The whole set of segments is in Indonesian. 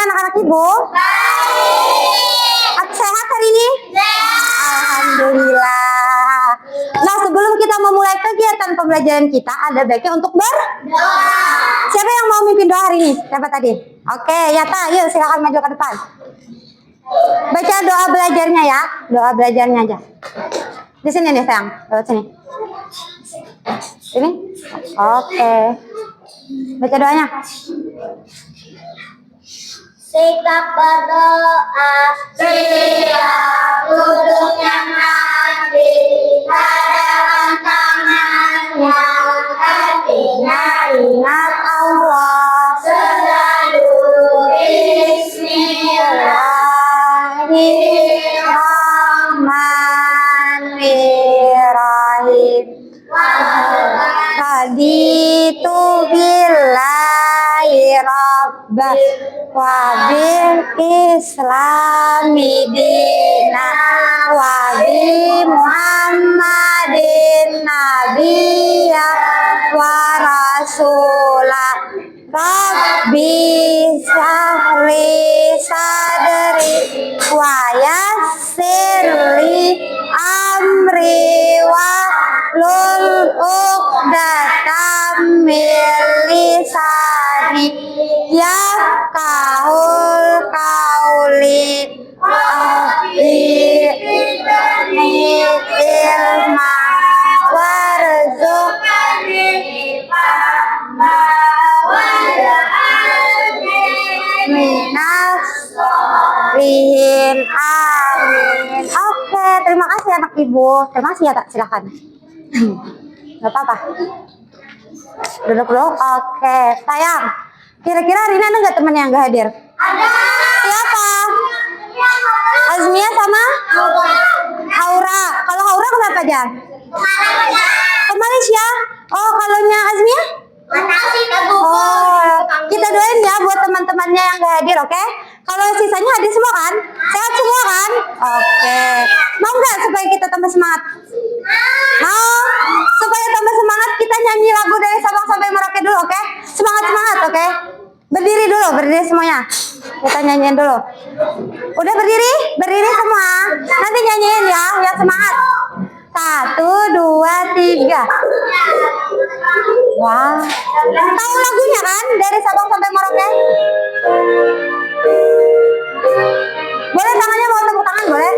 anak-anak Ibu? Sehat hari ini? Alhamdulillah. Nah, sebelum kita memulai kegiatan pembelajaran kita, ada baiknya untuk berdoa. Siapa yang mau mimpin doa hari ini? Siapa tadi? Oke, Yata, yuk silakan maju ke depan. Baca doa belajarnya ya, doa belajarnya aja. Di sini nih sayang, lewat sini. Ini? Oke. Baca doanya. Sikap berdoa, siap duduk yang hati, hadapan tangannya, hatinya Ingat Allah, selalu Bismillahirrahmanirrahim. Raditu billahi rabbah wa bil islami dina wa bi muhammadin nabiyya wa rasulah. Rabbi sahli sadri wa yassirli amri wa lul uqdatam min lisani yafqahul qawli Ahdini ilma warzuqni fahma minas solihin. Amin. Oke, terima kasih anak Ibu. Terima kasih ya, tak silakan. Gak apa-apa. Duduk dulu. Oke, sayang. Kira-kira hari ini ada nggak teman yang nggak hadir? Ada. Siapa? Azmia sama Aura. Kalau Aura kenapa aja? Ke Malaysia. Oh, kalau nya Azmia? Oh, kita doain ya buat teman-temannya yang nggak hadir, oke? Kalau sisanya hadir semua kan? Sehat semua kan? Oke. Mau nggak supaya kita tambah semangat? Mau? Supaya tambah semangat kita nyanyi lagu dari Sabang sampai Merauke dulu, oke? Semangat-semangat, oke? Berdiri dulu, berdiri semuanya. Kita nyanyiin dulu. Udah berdiri? Berdiri semua. Nanti nyanyiin ya, yang semangat. 1, 2, 3. Wah, tahu lagunya kan? Dari Sabang sampai Merauke. Boleh tangannya mau tepuk tangan, boleh?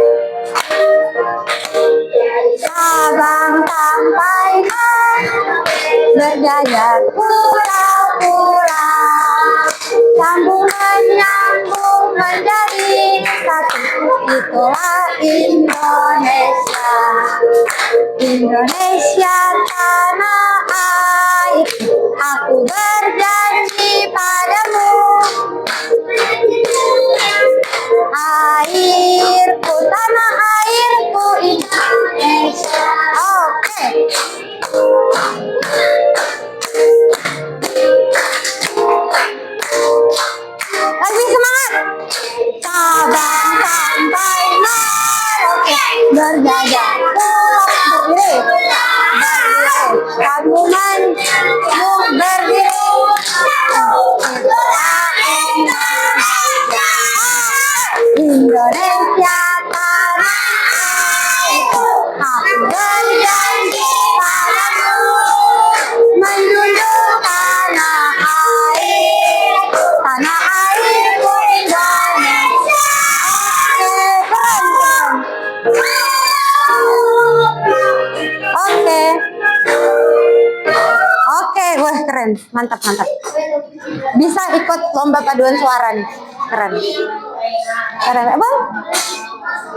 Sabang sampai Merauke, berjaya pulau-pulau, sambung menyambung menjadi satu, itulah Indonesia. Indonesia tanah air, aku berjanji padamu, airku tanah airku Indonesia. Oke. Lagi semangat. Sabang sampai Merauke, berjaya pulau, berdiri, Kabuman berdiri, Indonesia tanah airku, aku berjanji padamu, menjunjung tanah airku Indonesia. Oke, oke, wah keren, mantap. Bisa ikut lomba paduan suara nih, keren.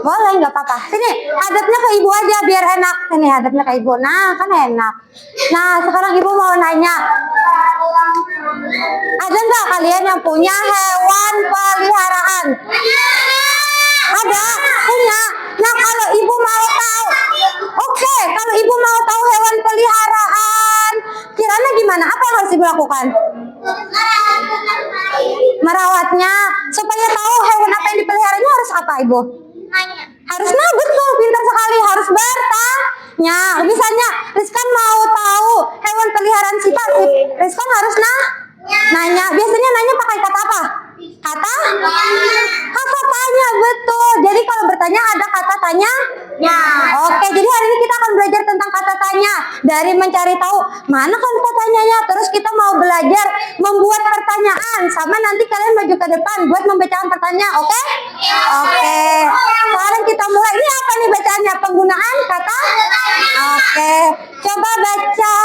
Boleh, nggak apa-apa. Sini, hadapnya ke ibu aja biar enak. Sini, hadapnya ke ibu. Nah, kan enak. Nah, sekarang ibu mau nanya, ada nggak kalian yang punya hewan peliharaan? Ada, punya. Nah, kalau ibu mau tahu, oke, kalau ibu mau tahu hewan peliharaan, kiranya gimana? Apa yang harus ibu lakukan? Merawatnya. Supaya tahu hewan apa yang dipeliharanya harus apa, ibu? Harus betul, pintar sekali. Harus bertanya. Misalnya, Rizkan mau tahu hewan peliharaan Sita, Rizkan harus nanya. Biasanya nanya pakai kata apa? Kata Kata tanya, betul. Jadi kalau bertanya ada kata tanya. Ya. Oke, jadi hari ini kita akan belajar tentang kata tanya. Dari mencari tahu mana kata tanyanya. Terus kita mau belajar membuat pertanyaan. Sama nanti kalian maju ke depan buat membacakan pertanyaan. Oke? Oke. Sekarang kita mulai. Ini apa nih bacaannya? Penggunaan kata? Oke. Coba baca.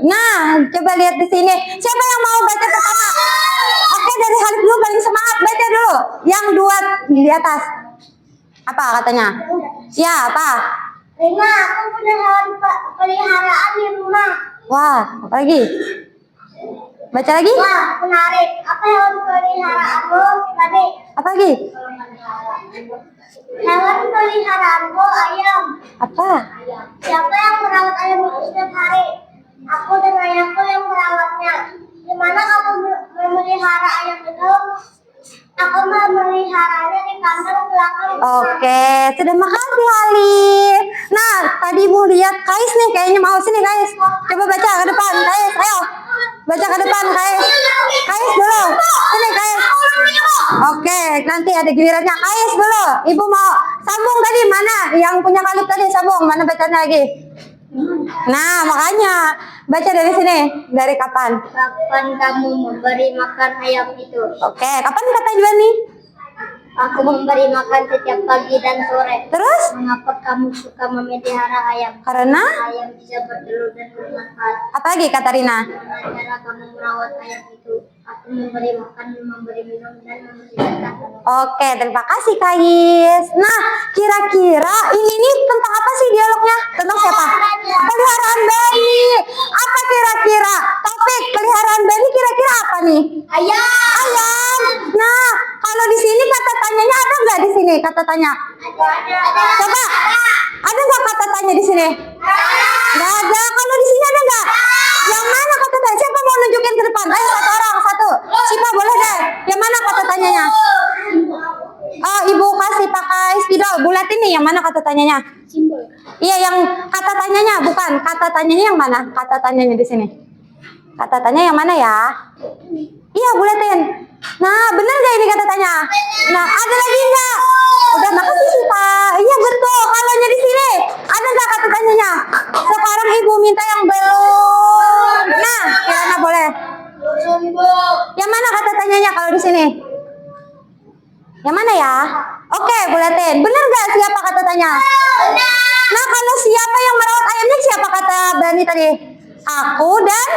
Nah, coba lihat di sini. Siapa yang mau baca pertama? Oke, dari Halif dulu paling semangat. Baca dulu. Yang dua di atas. Apa katanya? Ya, apa? Rima, aku punya hewan peliharaan di rumah. Wah, apa lagi? Baca lagi? Wah, menarik. Apa hewan peliharaanmu tadi? Apa lagi? Hewan peliharaanmu ayam. Apa? Siapa yang merawat ayam itu setiap hari? Aku dan ayahku yang merawatnya. Di mana kamu memelihara ayam itu? Aku memeliharanya di kandang belakang rumah. Oke, terima kasih Halif. Nah, tadi Ibu lihat Kais nih, kayaknya mau sini Kais. Coba baca ke depan, Kais. Ayo, baca ke depan Kais. Kais dulu, sini Kais. Oke, nanti ada gilirannya Kais dulu. Ibu mau sambung tadi mana? Yang punya Halif tadi sambung, mana bacanya lagi? Nah, makanya baca dari sini. Dari kapan? Kapan kamu memberi makan ayam itu? Oke, kapan kata juga nih? Aku memberi makan setiap pagi dan sore. Terus? Mengapa kamu suka memelihara ayam? Karena Ayam bisa bertelur dan bermanfaat. apa lagi kata Rina? Cara kamu merawat ayam itu, aku memberi makan, memberi minum, dan membersihkan. Oke, terima kasih Kais. Nah, kira-kira ini nih tentang apa sih dialognya? Tentang siapa? Peliharaan Bani. Apa kira-kira? Topik peliharaan Bani kira-kira apa nih? Ayam. Ayam. Nah, kalau di sini kata tanyanya ada nggak di sini kata tanya? Coba, ada nggak kata tanya di sini? Nggak ada. Kalau di sini ada nggak? Yang mana kata tanya? Siapa mau nunjukin ke depan? Ayo satu orang satu. Siapa boleh deh? Yang mana kata tanyanya? Oh, Ibu kasih pakai spidol bulat ini. Yang mana kata tanyanya? Simbol. Iya, yang kata tanyanya bukan. Kata tanyanya yang mana? Kata tanyanya di sini. Kata tanya yang mana ya? Iya, bulatin. Nah, bener gak ini kata tanya? Nah, ada lagi nggak? Udah, makasih sih Pak. Iya betul. Kalau di sini ada nggak kata tanyanya? Sekarang Ibu minta yang belum. Nah, Kirana boleh. Yang mana kata tanyanya kalau di sini? Yang mana ya? Oke, bulatin. Bener gak siapa kata tanya? Nah, kalau siapa yang merawat ayamnya siapa kata Bani tadi? Aku dan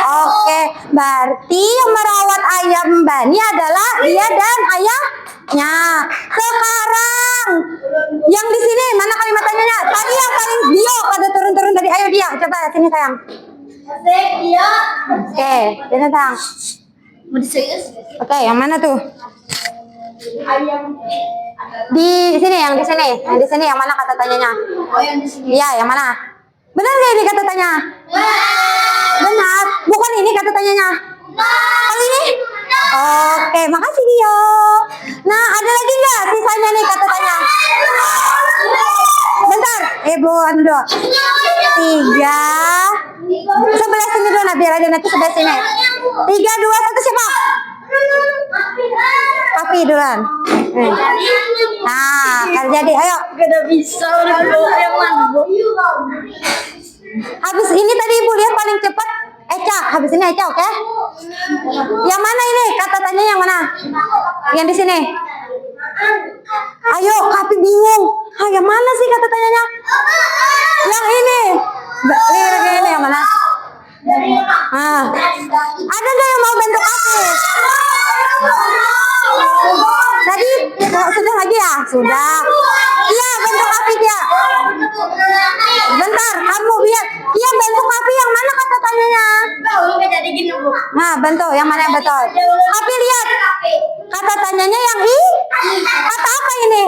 oke, berarti yang merawat ayam Bani adalah dia dan ayahnya. Sekarang yang di sini mana kalimat tanyanya? Tadi yang paling bio pada turun-turun tadi. Ayo dia, coba sini sayang. Oke, sini sayang. Oke, yang mana tuh? Di sini, yang di sini, yang mana kata tanyanya? Iya, yang mana? Benar nggak ini kata tanya? Benar. Bukan ini kata tanyanya? Kali ini? Oke, makasih Dio. Nah, ada lagi nggak sisanya nih kata tanya? Bentar, Ibu anu dulu. 3. Sebelah sini dulu, nah, biar ada nanti sebelah sini. 3, 2, 1 siapa? Papi duluan. Nah, kan jadi, ayo. Gak bisa udah yang mana Bu? Habis ini tadi Ibu lihat paling cepat Eca. Habis ini Eca, oke? Yang mana ini? Kata tanya yang mana? Yang di sini. Ayo, Papi bingung. Ah, yang mana sih kata tanyanya? Yang ini. Ini yang mana? Ah. Ada nggak yang mau bantu Papi? Tadi sudah lagi ya? Sudah. Iya, bantu Papi dia. Bentar, kamu biar. Iya, bantu Papi yang mana kata tanyanya? Nah, bantu yang mana yang betul? Papi lihat. Kata tanyanya yang i. Kata apa ini?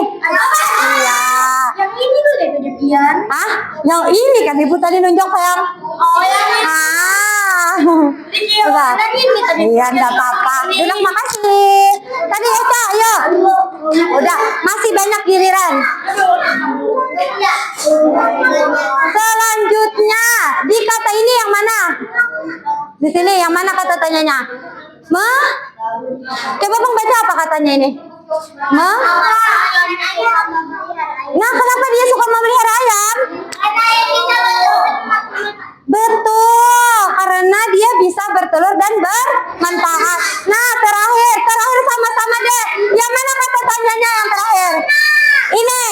Iya. Yang ini tuh deh kejadian. Hah? Yang ini kan Ibu tadi nunjuk sayang. Oh yang ini. Coba. Iya, enggak apa-apa. Bilang makasih. Tadi Eca, ayo. Udah, masih banyak giliran. Selanjutnya, di kata ini yang mana? Di sini yang mana kata tanyanya? Coba baca apa katanya ini? Nah, kenapa dia suka memelihara ayam? Betul, karena dia bisa bertelur dan bermanfaat. Nah, terakhir sama-sama deh. Yang mana kata tanyanya yang terakhir? Ini.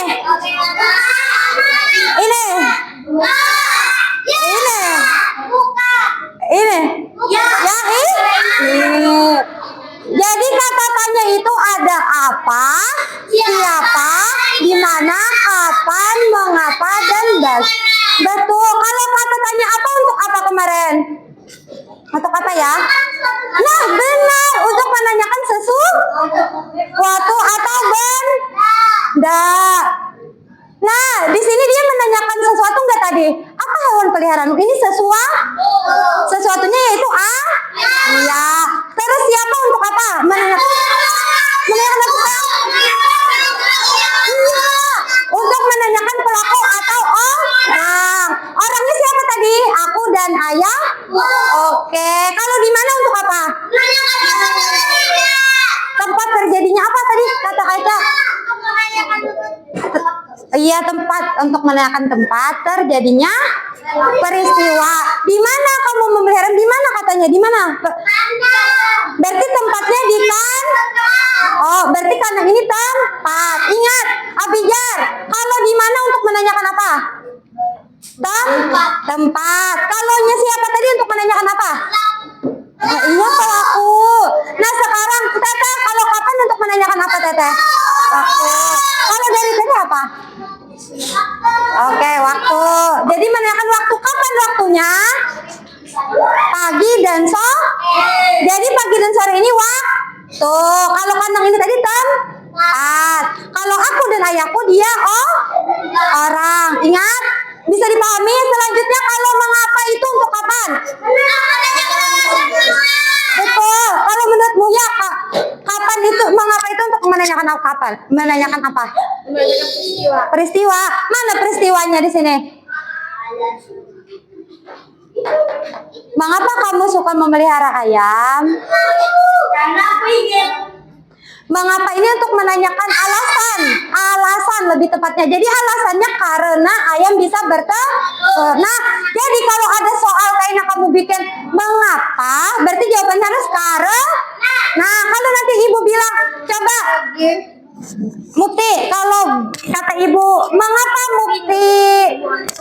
Ini. Yang ini. Jadi kata tanya itu ada apa, siapa, di mana, kapan, mengapa, dan betul. Kalau kata tanya apa untuk apa kemarin? Untuk apa ya? Nah, benar. Untuk menanyakan sesuatu atau benda. Nah, di sini dia menanyakan sesuatu enggak tadi? Apa hewan peliharaanmu? Ini sesuatunya yaitu iya. Terus siapa untuk apa? Menanyakan apa? Iya. Untuk menanyakan pelaku atau orang. Orangnya siapa tadi? Aku dan ayah. Oke. Kalau di mana untuk apa? Tempat terjadinya apa tadi? Kata Aca. Iya, tempat untuk menanyakan tempat terjadinya peristiwa. Di mana kamu memelihara? Di mana katanya? Di mana? Berarti tempatnya di Oh, berarti kandang ini tempat. Ingat, Abijar. Kalau di mana untuk menanyakan apa? Tempat. Kalaunya siapa tadi untuk menanyakan apa? Iya, pelaku. Nah, sekarang Teteh, kalau kapan untuk menanyakan apa, Teteh? Waktu. Kalau dari Teteh apa? Oke, waktu. Jadi menanyakan waktu. Kapan waktunya? Pagi dan sore. Jadi pagi dan sore ini waktu. Kalau kandang ini tadi tempat. Kalau aku dan ayahku dia orang. Ingat? Bisa dipahami? Selanjutnya kalau mengapa itu untuk kapan? Betul. Kalau menurutmu ya, kapan itu? Mengapa itu untuk menanyakan kapan? Menanyakan apa? Menanyakan peristiwa. Mana peristiwanya di sini? Mengapa kamu suka memelihara ayam? Karena aku ingin. Mengapa ini untuk menanyakan alasan lebih tepatnya. Jadi alasannya karena ayam bisa bertelur. Nah, jadi kalau ada soal kayaknya kamu bikin mengapa, berarti jawabannya harus karena. Nah, kalau nanti ibu bilang, coba Mukti, kalau kata ibu, mengapa Mukti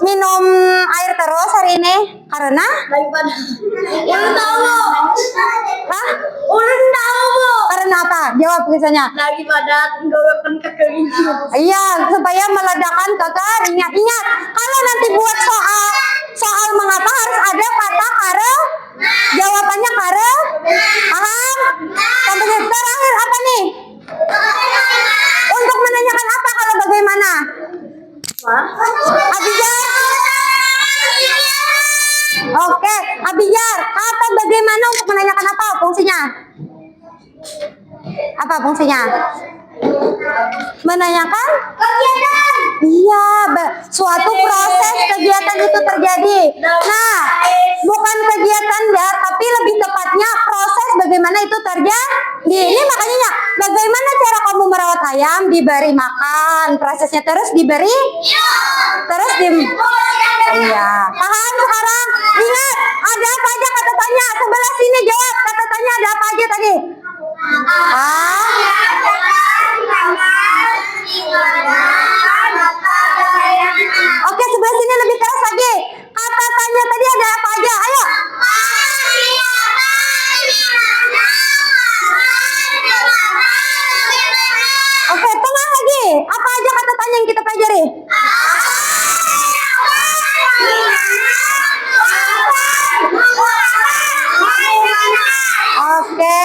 minum air terus hari ini? Karena? Ulun tahu. Hah? Ulun tahu, Bu. Karena apa? Jawab biasanya. Lagi pada tenggorokan kekeringan. Iya, supaya meledakan kekeringan. Ingat, kalau nanti buat soal mengapa harus ada kata karena. Jawabannya karena. Paham? Sampai terakhir apa nih? Untuk menanyakan apa kalau bagaimana? Abijar. Oke, Abijar. Kata bagaimana untuk menanyakan apa fungsinya? Apa fungsinya? Menanyakan kegiatan. Iya, suatu proses kegiatan itu terjadi. Nah, bukan kegiatan ya, tapi lebih tepatnya proses bagaimana itu terjadi. Ini makanya bagaimana cara kamu merawat ayam? Diberi makan, prosesnya terus diberi. Terus iya, paham sekarang? Ingat, ada apa aja kata tanya? Sebelah sini jawab, kata tanya ada apa aja tadi? Oke, sebelah sini lebih keras lagi. Kata tanya tadi ada apa aja? Ayo. Oke, tengah lagi. Apa aja kata tanya yang kita pelajari? Oke.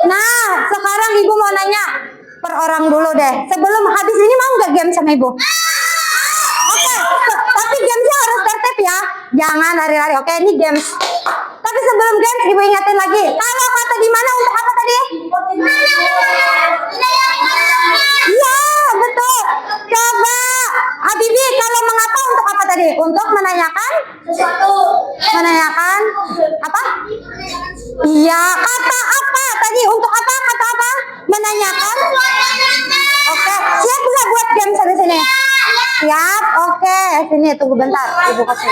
Nah, sekarang ibu mau nanya per orang dulu deh. Sebelum habis ini mau nggak game sama ibu? Oke, tapi gamesnya harus tertib ya. Jangan lari-lari. Oke, ini games. Tapi sebelum games, ibu ingatin lagi. Kalau kata di mana untuk apa tadi? Iya, betul. Coba, Habibi, kalau mengapa untuk apa tadi? Untuk menanyakan sesuatu. Menanyakan apa? Iya, kata apa Siap? Oke. Sini tunggu bentar. Ibu kasih.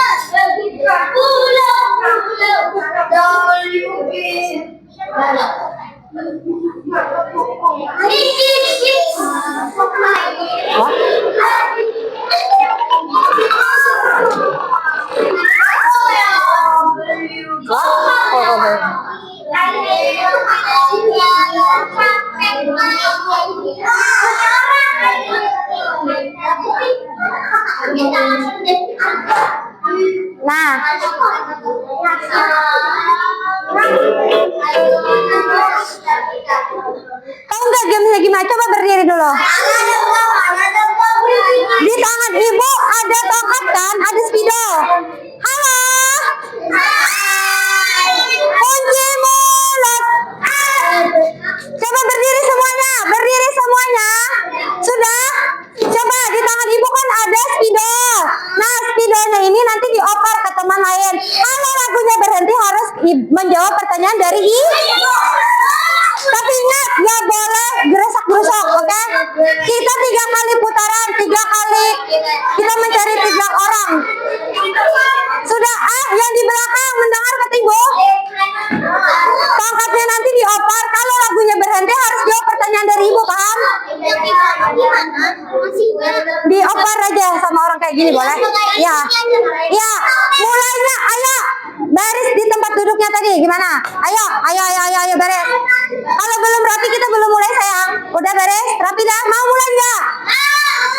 Nah, tahu nggak gamenya gimana? Coba berdiri dulu. Di tangan ibu ada tongkat kan? Ada spidol. Halo. Kunci mulut. Coba berdiri semuanya. Berdiri semuanya. Sudah? Coba di tangan ibu kan ada spidol. Nah, spidolnya ini nanti dioper ke teman lain. Kalau lagunya berhenti harus menjawab pertanyaan dari ibu. Tapi ingat, nggak boleh geresak-gerusok, oke? Kita 3 kali putaran, 3 kali kita mencari 3 orang. Sudah, yang di belakang mendengar kata ibu? Tongkatnya nanti dioper, kalau lagunya berhenti harus jawab pertanyaan dari ibu, paham? Dioper aja sama orang kayak gini, boleh? Ya, ya, mulainya, ayo. Baris di tempat duduknya tadi, gimana? Ayo, baris. Kalau belum rapi kita belum mulai sayang. Udah beres? Rapi dah? Mau mulai nggak?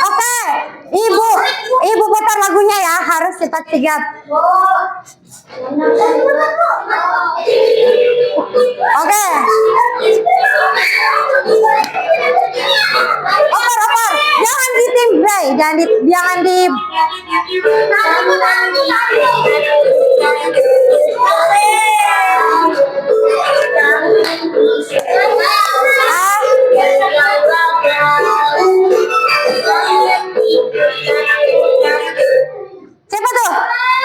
Oke. Ibu putar lagunya ya. Harus cepat sigap. Oke. Oper. Jangan di tim Bray. Jangan di. Siapa tuh?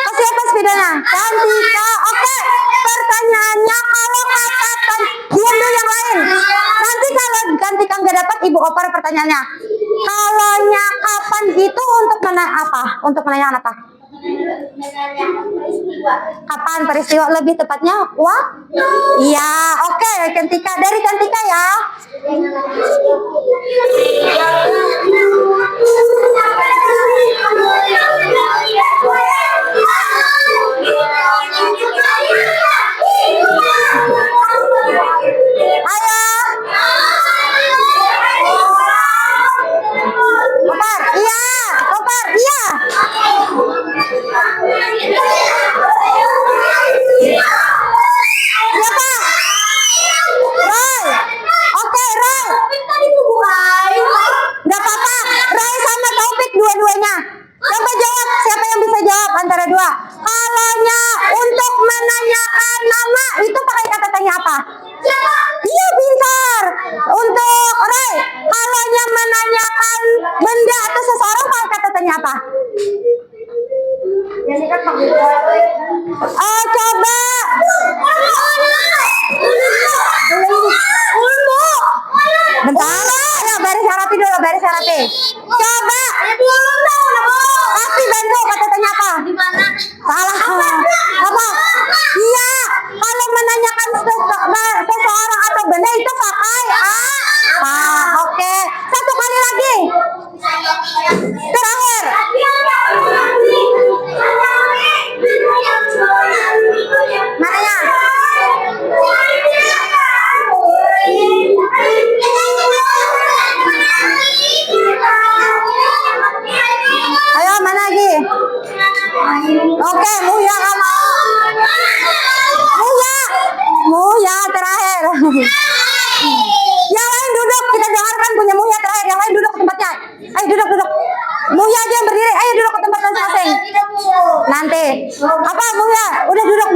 Kasih apa spidolnya? Cantika. Oke. Pertanyaannya kalau katakan diam dulu yang lain. Nanti kalau Cantika nggak dapat ibu oper pertanyaannya. Kalaunya kapan itu untuk apa? Untuk menanyakan apa? Kapan peristiwa, lebih tepatnya waktu. Iya, oke. Cantika, dari Cantika ya. Ayo. Kopar, iya. Kopar, iya. Siapa? Roy. Oke, Roy. Gak apa-apa. Roy sama Taufik dua-duanya. Coba jawab, siapa yang bisa jawab antara dua? Kalaunya untuk menanyakan nama itu pakai kata tanya apa? Iya, pintar. Untuk Roy, kalaunya menanyakan benda atau seseorang pakai kata tanya apa? Oh, coba. Bentar, ya baris harapi dulu, baris harapi. Coba. Pasti bantu, kata tanya apa? Salah. Apa? Iya, kalau menanyakan seseorang atau benda itu pakai oke. Satu kali lagi. Terakhir. Mananya? Ayo, mana lagi? Oke, Muya nggak mau. Muya terakhir. Yang lain duduk, kita dengarkan punya Muya terakhir. Yang lain duduk ke tempatnya. Ayo duduk. Muya aja yang berdiri. Ayo duduk ke tempat masing-masing. Nanti. Apa Muya? Udah duduk.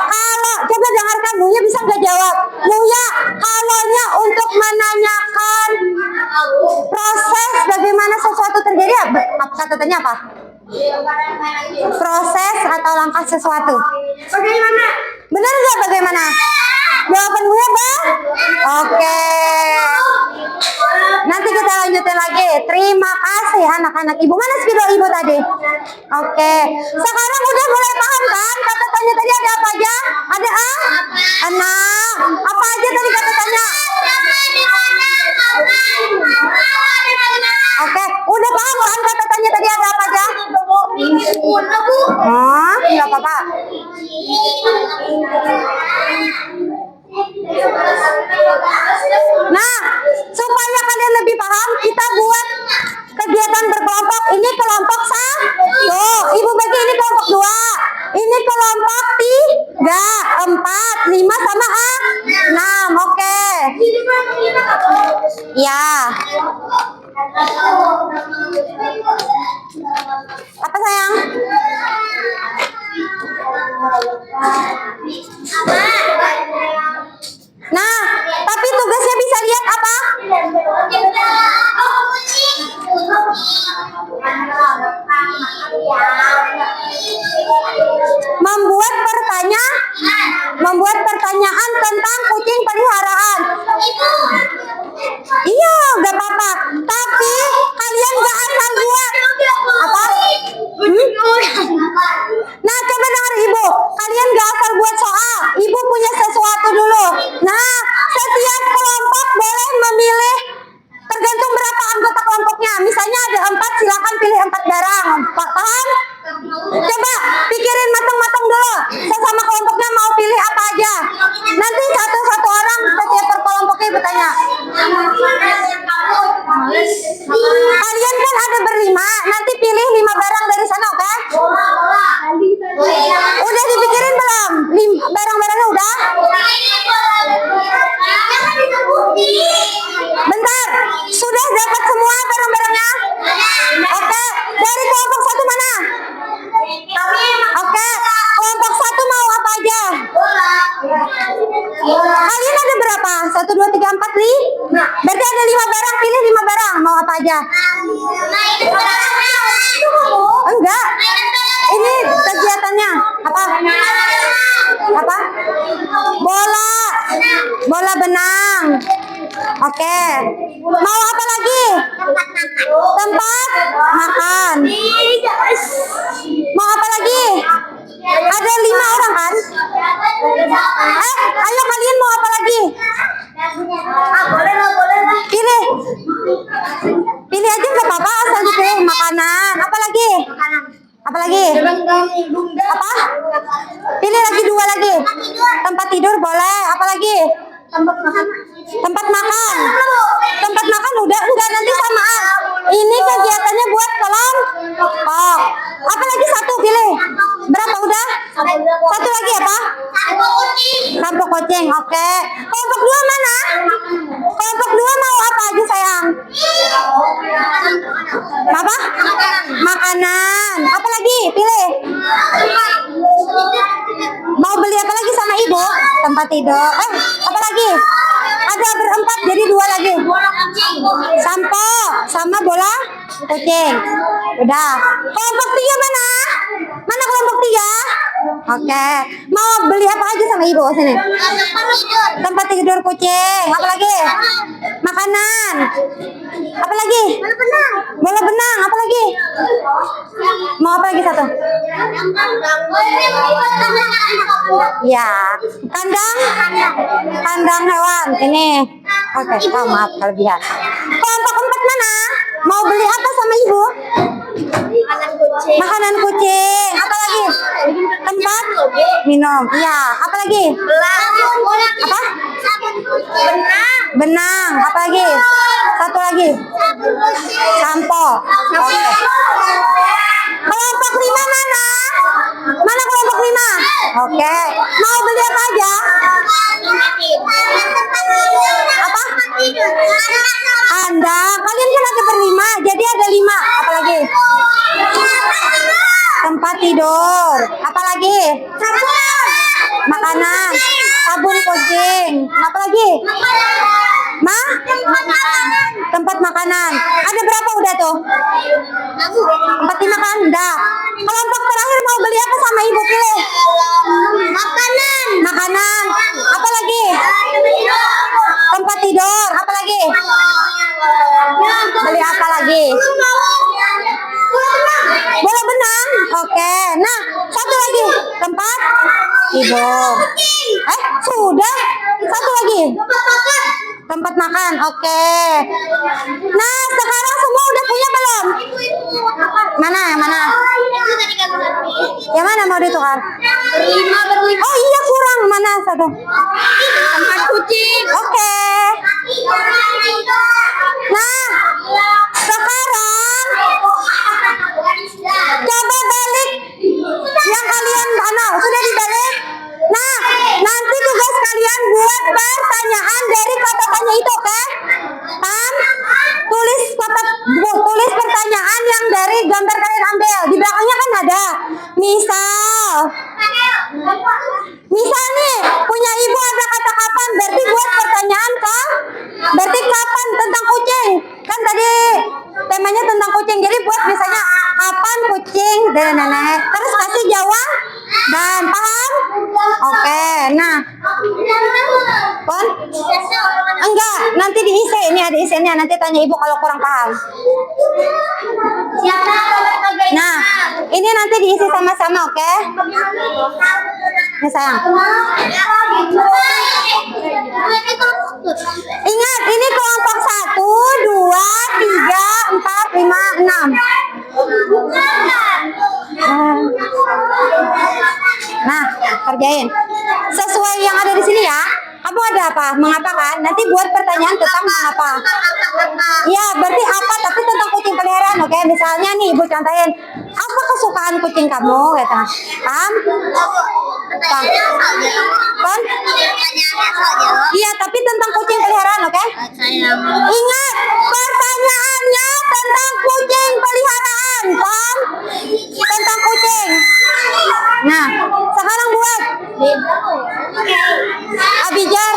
Kalau coba dengarkan Muya bisa nggak jawab? Muya, kalaunya untuk menanyakan proses bagaimana sesuatu terjadi, kata-katanya apa? Proses atau langkah sesuatu. Bagaimana? Benar nggak bagaimana? Jawaban gue Bang? Oke. Nanti kita lanjutin lagi. Terima anak-anak ibu. Mana spidol ibu tadi? Oke. Sekarang udah mulai paham kan? Kata tanya tadi ada apa aja? Ada A? 6. Apa aja tadi kata tanya? Oke. Udah paham kan kata tanya tadi ada apa aja? Oh, nggak apa-apa. Nah, supaya kalian lebih paham, kita buat kegiatan berkelompok. Ini kelompok 1. Ibu bagi ini kelompok 2. Ini kelompok 3, 4, 5 sama 6. Oke. Ya. Apa sayang? Nah, tapi tugasnya bisa lihat apa? Membuat pertanyaan tentang kucing peliharaan. Iya, gak apa-apa. Tapi kalian gak asal buat. Apa? Nah, coba dengar ibu. Kalian gak asal buat soal. Ibu punya sesuatu dulu. Nah, setiap kelompok boleh memilih. Tergantung berapa anggota kelompoknya. Misalnya ada 4, silakan pilih 4 barang. Paham? Coba pikirin matang-matang dulu. Sesama kelompoknya mau pilih apa aja. Nanti satu-satu orang setiap per kelompoknya bertanya. Kalian kan ada berlima. Nanti pilih 5 barang dari sana, oke? Udah dipikirin belum? Barang-barangnya udah? Bentar. Sudah dapat semua barang-barangnya? Oke. Dari kelompok 1 mana? Oke. Kelompok 1 mau apa aja? Kalian ada berapa? 1, 2, 3, 4, 5. Berarti ada 5 barang. Pilih 5 barang. Mau apa aja? Enggak. Ini kegiatannya. Apa? Apa? Bola benang. Oke. Mau apa lagi? Tempat makan. Mau apa lagi? Ada 5 orang kan? Ayo kalian mau apa lagi? Pilih. Pilih aja nggak apa-apa, asal dipilih. Makanan. Apa lagi? Apa lagi? Apa? Pilih lagi 2 lagi. Tempat tidur boleh. Apa lagi? Tempat makan. Tempat makan udah enggak, nanti samaan. Ini kegiatannya buat kelompok. Apa lagi 1 pilih? Berapa udah? 1 lagi apa? Kelompok kucing. Oke. Kelompok 2 mana? Kelompok 2 mau apa aja sayang? Apa? Makanan. Apa lagi? Pilih. Mau beli apa lagi sama ibu? Tempat tidur. Apa lagi? Ada berempat jadi 2 lagi. Sampo sama bola kucing. Udah. Kelompok 3 mana? Mana kelompok 3? Oke. Mau beli apa aja sama ibu sini? Tempat tidur kucing. Apa lagi? Makanan. Apa lagi? Bola benang. Apa lagi? Mau apa lagi 1? Ya, kandang hewan ini. Oke, maaf kelebihan. Kelompok 4 mana? Mau beli apa sama ibu? Makanan kucing. Apa lagi? Tempat minum. Iya. Apa lagi? Apa? Benang. Apa lagi? 1 lagi. Sampo. Oke. Kelompok 5 mana? Mana kelompok 5? Oke. Mau beli apa aja? Apa? Anda. Kalian kan ada berlima. Jadi ada 5. Apa lagi? Tempat tidur. Apa lagi? Makanan. Sabun kucing. Apa lagi? Tempat makanan. Ada berapa udah tuh? 4, 5 kan? Udah. Kelompok terakhir mau beli apa sama ibu pilih? Makanan. Apa lagi? Tempat tidur. Apa lagi? Beli apa lagi? makan. Oke. Nah, sekarang semua udah punya belum? Mana? Yang mana? Yang mana mau ditukar? Oh iya, kurang. Mana satu? Tempat kucing. Oke. Nah, sekarang coba balik yang kalian sudah dibalik. Nah, nanti tugas kalian buat pertanyaan dari kata tanya itu, oke? Paham? Tulis pertanyaan yang dari gambar kalian ambil. Di belakangnya kan ada. Misal nih, punya ibu ada kata kapan, berarti buat pertanyaan berarti kapan tentang kucing. Kan tadi temanya tentang kucing, jadi buat misalnya kapan kucing dari nenek, terus kasih jawab dan paham? Oke, nah Pon? Enggak, nanti diisi, ini ada isinya, nanti tanya ibu kalau kurang paham. Nah, ini nanti diisi sama-sama, oke? Ini sayang. Ingat, ini kelompok 1, 2, 3, 4, 5, 6. Nah, kerjain. Sesuai yang ada di sini ya. Kamu ada apa? Mengapa kan? Nanti buat pertanyaan tentang mengapa. Ya, berarti apa? Tapi tentang kucing peliharaan, oke? Misalnya nih, ibu contohin. Apa kesukaan kucing kamu? Gitu. Paham? Paham? Kon? Iya, tapi tentang kucing peliharaan, oke? Ingat, pertanyaannya tentang kucing peliharaan, paham? Tentang kucing. Nah, sekarang buat. Abijar,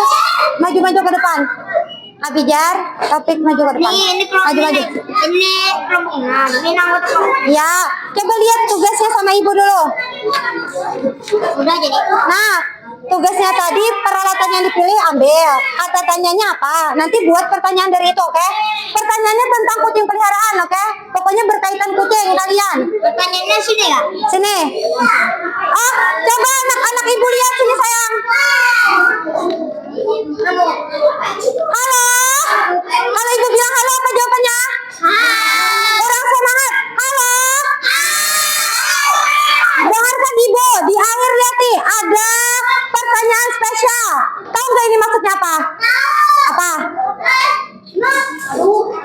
maju-maju ke depan. Abijar, Topik maju ke depan. Maju-maju. Ini kelompok 6. Ini anggota kelompok. Ya, coba lihat tugasnya sama ibu dulu. Udah jadi. Nah, tugasnya tadi peralatan yang dipilih ambil. Kata tanyanya apa? Nanti buat pertanyaan dari itu, oke? Pertanyaannya tentang kucing peliharaan, oke? Pokoknya berkaitan kucing kalian. Pertanyaannya sini ya? Sini. Oh, coba anak-anak ibu lihat sini sayang. Halo. Kalau ibu bilang halo, apa jawabannya? Kurang semangat. Halo. Dengarkan ibu, di akhir lihat nih ada pertanyaan spesial. Tahu nggak ini maksudnya apa? Apa?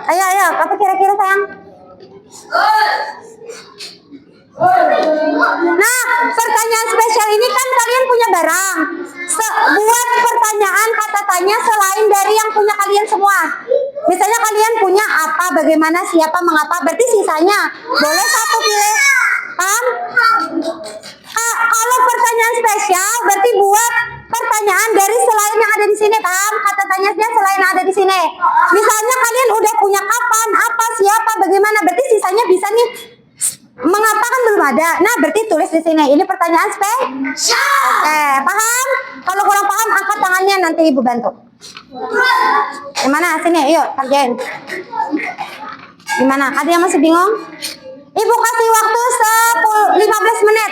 Ayo, apa kira-kira sayang? Nah, pertanyaan spesial ini kan kalian punya barang. Buat pertanyaan kata tanya selain dari yang punya kalian semua. Misalnya kalian punya apa, bagaimana, siapa, mengapa, berarti sisanya boleh satu pilih. Paham? Kalau pertanyaan spesial berarti buat pertanyaan dari selain yang ada di sini, paham? Kata tanyanya selain yang ada di sini. Misalnya kalian udah punya kapan, apa, siapa, bagaimana, berarti sisanya bisa nih. Mengapa kan belum ada. Nah, berarti tulis di sini. Ini pertanyaan spesial. Oke, paham? Kalau kurang paham angkat tangannya, nanti ibu bantu. Gimana? Sini, yuk kerjain. Gimana? Ada yang masih bingung? Ibu kasih waktu 15 menit.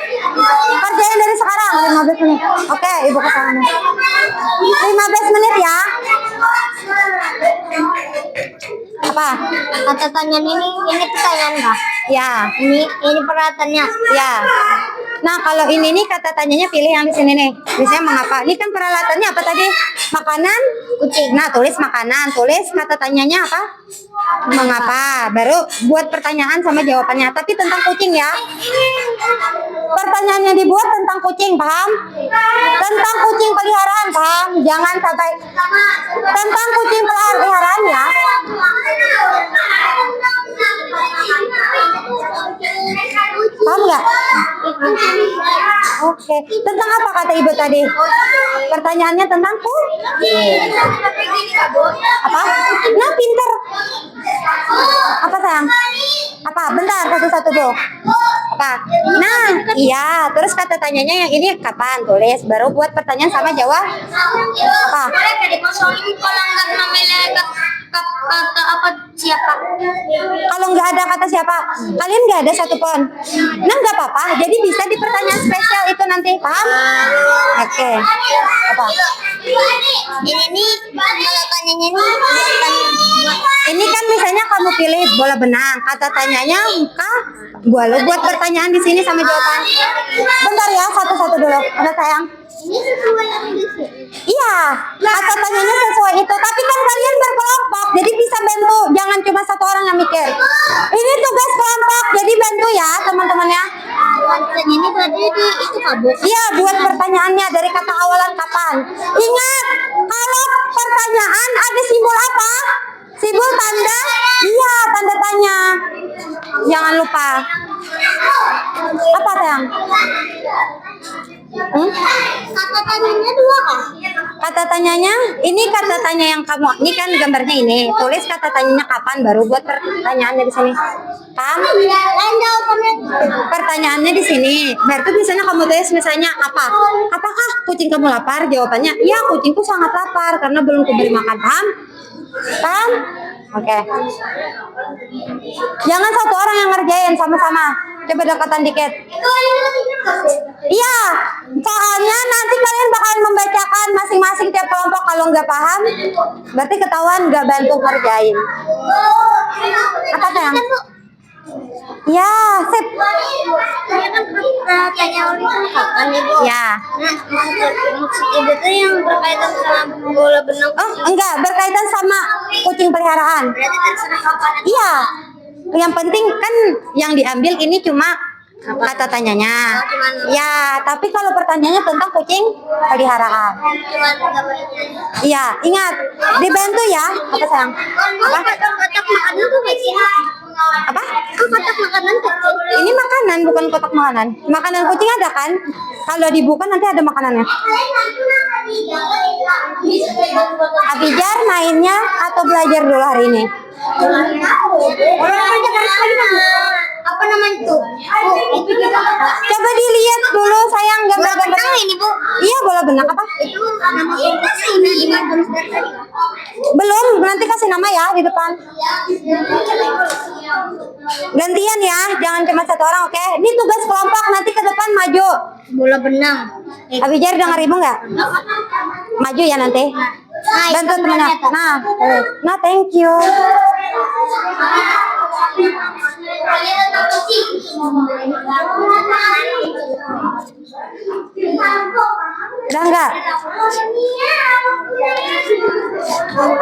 Kerjain dari sekarang 15 menit. Oke, ibu kesana. 15 menit ya. Apa? Kata tanya ini pertanyaan kah? Ya. Ini peralatannya. Ya. Nah, kalau ini nih kata tanyanya pilih yang di sini nih. Misalnya mengapa? Ini kan peralatannya apa tadi? Makanan, kucing. Nah, tulis makanan, tulis kata tanyanya apa? Mengapa? Baru buat pertanyaan sama jawabannya. Tapi tentang kucing ya. Pertanyaannya dibuat tentang kucing, paham? Tentang kucing peliharaan, paham? Jangan sampai tentang kucing peliharaan ya. Paham nggak? Oke. Tentang apa kata ibu tadi? Pertanyaannya tentang apa? Nah, pinter. Apa sayang? Apa? Bentar, satu-satu dulu. Apa? Nah, iya. Terus kata tanyanya yang ini kapan? Tulis. Baru buat pertanyaan sama jawab. Apa? Kata apa siapa? Kalau nggak ada kata siapa, kalian nggak ada satupun. Nah, nggak apa-apa. Jadi bisa di pertanyaan spesial itu nanti, paham? Oke. Apa? Ini nih tanyanya ini bukan Ini kan misalnya kamu pilih bola benang. Kata tanyanya kah? Buat pertanyaan di sini sama jawaban. Bentar ya, satu-satu dulu. Ada sayang. ini sesuai yang di sini. Iya, kata tanyanya sesuai itu. Tapi kan kalian berkelompok, jadi bisa bantu. Jangan cuma satu orang yang mikir. Ini tugas kelompok, jadi bantu ya teman-temannya. Tanya ini berarti di itu kabuk. Iya, buat pertanyaannya dari kata awalan kapan. Ingat, kalau pertanyaan ada simbol apa? Simbol tanda? Iya, tanda tanya. Jangan lupa. Apa sayang? Kata tanyanya dua kan? Kata tanyanya, ini kata tanya yang kamu, ini kan gambarnya ini. Tulis kata tanyanya kapan, baru buat pertanyaan dari sini. Paham? Lain jawabannya. Pertanyaannya di sini. Berarti misalnya kamu tulis misalnya apa? Apakah kucing kamu lapar? Jawabannya, iya kucingku sangat lapar karena belum kuberi makan. Paham? Paham? Oke. Jangan satu orang yang ngerjain sama-sama. Coba dekatan dikit. Iya, soalnya nanti kalian bakalan membacakan masing-masing tiap kelompok. Kalau nggak paham, berarti ketahuan nggak bantu ngerjain. Apa sayang? Ya, sip. Tanya Oli itu kapan nih, Bu? Ya. Nah, maksud ibu tuh yang berkaitan sama bola benang. Oh, enggak, berkaitan sama kucing peliharaan. Berarti terserah kapan. Iya. Yang penting kan yang diambil ini cuma kata tanyanya. Ya, tapi kalau pertanyaannya tentang kucing peliharaan. Cuman gambarnya. Iya, ingat dibantu ya. Apa sayang? Apa? Kotak makanan tuh kecil. Apa? Kan kotak makanan kecil. Ini makanan bukan kotak makanan. Makanan kucing ada kan? Kalau dibuka nanti ada makanannya. Abijar mainnya atau belajar dulu hari ini? Apa namanya itu? Coba dilihat dulu sayang gambar-gambar ini, Bu. Iya, bola benang apa? Itu nama ini gimana? Belum, nanti kasih nama ya di depan. Gantian ya, jangan cuma satu orang, oke? Ini tugas kelompok, nanti ke depan maju. Bola benang. Abijar dengar ibu nggak? Maju ya nanti. Bantu temennya. Nah, thank you. Udah enggak?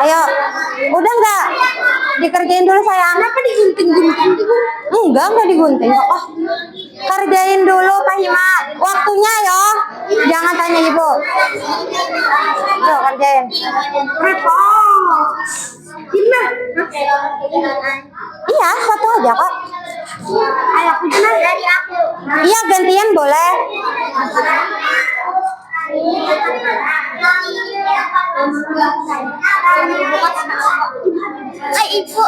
Ayo, udah enggak? Dikerjain dulu sayang. Kenapa digunting-gunting? Enggak digunting. Oh, kerjain dulu Kak Hima. Waktunya ya. Jangan tanya ibu. Yuk kerjain. Iya, satu aja kok. Ayo, aku dari aku. Iya, gantian boleh. Ibu.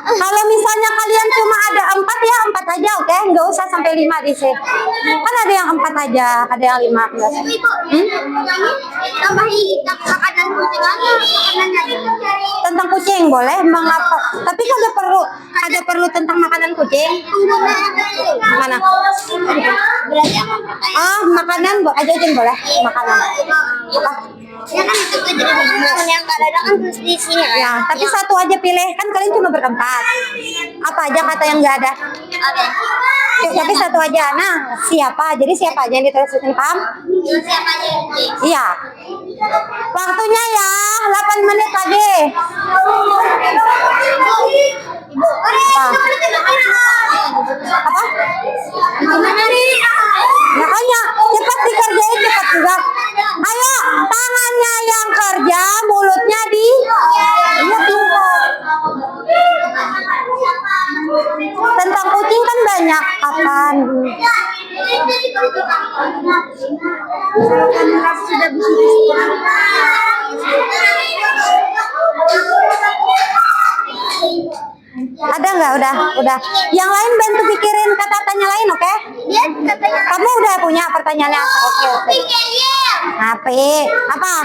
Kalau misalnya kalian cuma ada 4 ya 4 aja, oke? Nggak usah sampai 5 di sini. Kan ada yang 4 aja, ada yang 5. Ibu, tambahin makanan kucing aja, makanannya. Tentang kucing boleh mengapa? Tapi ada perlu tentang makanan kucing. Mana? Berarti apa? Ah, makanan ajain boleh. Makanan. Apa? Ya kan itu gue jadi bingung yang kadang kan terus di sini Ya, tapi satu aja pilih. Kan kalian cuma berempat. Apa aja kata yang nggak ada? Oke. Tapi satu aja. Nah, siapa? Jadi siapa aja yang ditulis di sini, paham? Siapa aja yang di? Iya. Waktunya ya, 8 menit lagi. Apa? Gimana nih? Makanya cepat dikerjain, cepat juga. Ayo, tangannya yang kerja, mulutnya di. Iya, pintar. Tentang kucing kan banyak. Kapan? Sudah bisa. Ada nggak? Udah. Yang lain bantu pikirin kata tanya lain, oke? Dia katanya Kamu udah punya pertanyaannya? Oke. Hape. Apa?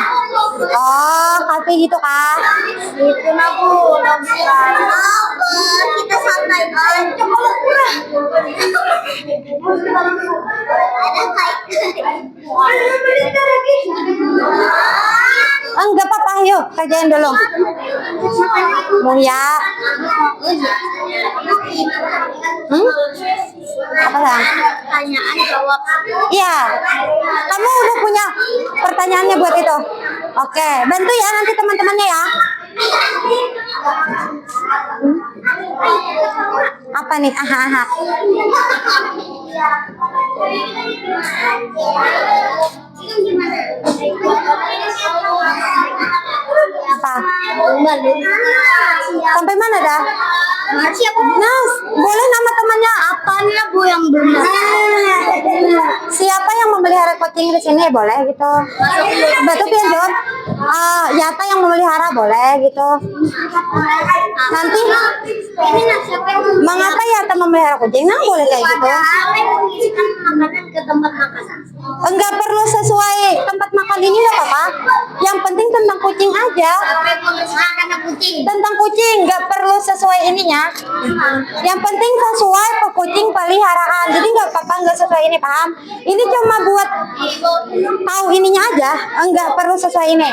Oh, hape gitu kah? itu nabu kita santai aja ada kayak Enggak apa-apa, sekolah yuk, kerjain dulu. Mulia. Apa sayang? Pertanyaan jawab. Iya. Kamu udah punya pertanyaannya buat itu? Oke, bantu ya nanti teman-temannya ya. Apa nih? Aha. Apa? Sampai mana dah? Nah, boleh nama temannya Apanya Bu yang belum siapa yang memelihara kucing di sini boleh gitu. Betul Pinjol. Yata yang memelihara boleh gitu. Nanti mengapa Yata memelihara kucing? Nah, boleh kayak gitu. Makanan ke tempat makan. Enggak perlu sesuai tempat makan ini nggak apa-apa. Yang penting tentang kucing aja. Tentang kucing nggak perlu sesuai ininya. Yang penting sesuai kucing peliharaan. Jadi nggak apa-apa nggak sesuai ini, paham? Ini cuma buat tahu ininya aja. Enggak perlu sesuai ini.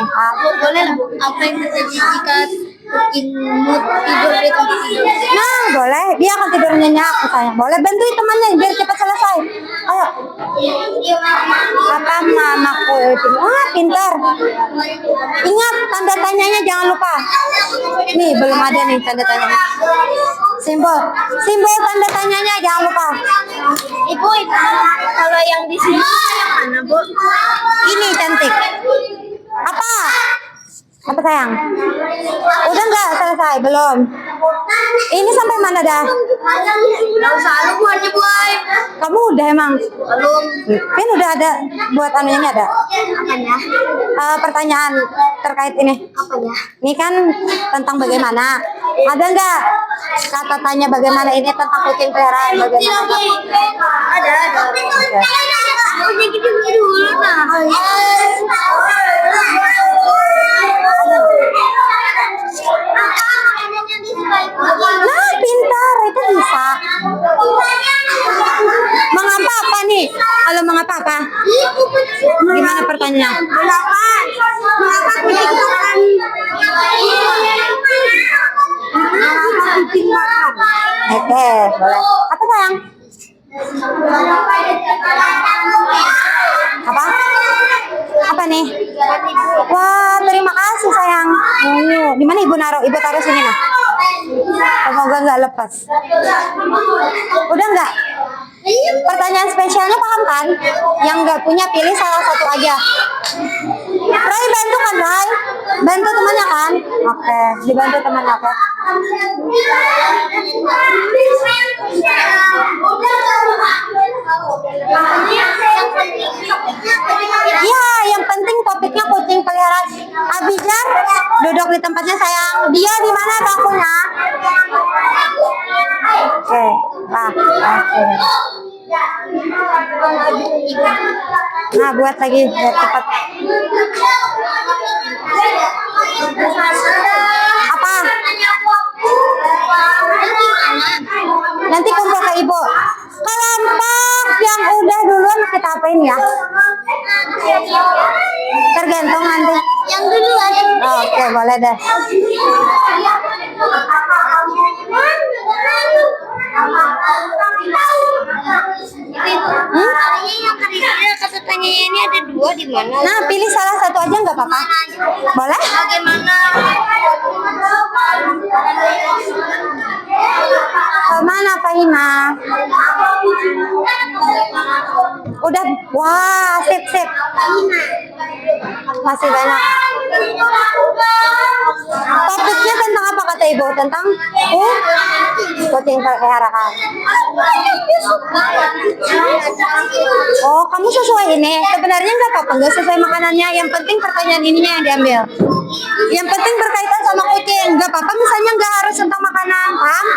Boleh lah Bu. Apa yang terjadi jika kucing mood tidur di tempat tidur? Nah, boleh. Dia akan tidur nyenyak misalnya. Boleh bantuin temannya biar cepat selesai. Ayo. Apa mamaku? Wah, pintar. Ingat tanda tanyanya jangan lupa. Nih, belum ada nih tanda tanyanya. Simbol tanda tanyanya jangan lupa. Ibu, kalau yang di sini yang mana Bu? Ini cantik. Apa? Apa sayang? Udah nggak selesai? Belum. Ini sampai mana dah? Nggak usah lu buatnya Boy. Kamu udah emang? Belum. Pin udah ada buat anunya ini ada? Apanya? Pertanyaan terkait ini. Apanya? Ini kan tentang bagaimana. Ada nggak kata tanya bagaimana ini tentang kucing peliharaan bagaimana? Ada. Punya gitu dulu nah. Nah, pintar itu bisa. Mengapa apa nih? Kalau mengapa apa? Gimana pertanyaannya? Mengapa kucing makan? Oke, boleh. Apa sayang? Apa? Apa nih? Wah, terima kasih sayang. Di mana ibu naruh? Ibu taruh sini nah. Semoga nggak lepas. Udah nggak? Pertanyaan spesialnya paham kan? Yang nggak punya pilih salah satu aja. Roy bantu kan Roy? Bantu temannya kan? Oke, dibantu temannya oke. Iya, yang penting topiknya kucing peliharaan. Abijar, duduk di tempatnya sayang. Dia di mana bangkunya? Oke, oke. Nah, buat lagi biar cepat. Apa? Nanti kumpul ke ibu. Kelompok yang udah duluan kita apain ya? Tergantung nanti. Yang duluan. Oke, boleh deh. Yang kata tanya ini ada dua di mana? Nah, pilih salah satu aja nggak apa-apa. Boleh? Bagaimana? Kemana Fahima? Udah, wah, sip. Masih banyak. Topiknya tentang apa kata ibu? Tentang kucing peliharaan. Oh, kamu sesuai ini. Sebenarnya nggak apa-apa, nggak sesuai makanannya. Yang penting pertanyaan ininya yang diambil. Yang penting berkaitan sama kucing. Nggak apa-apa, misalnya nggak harus tentang makanan, paham?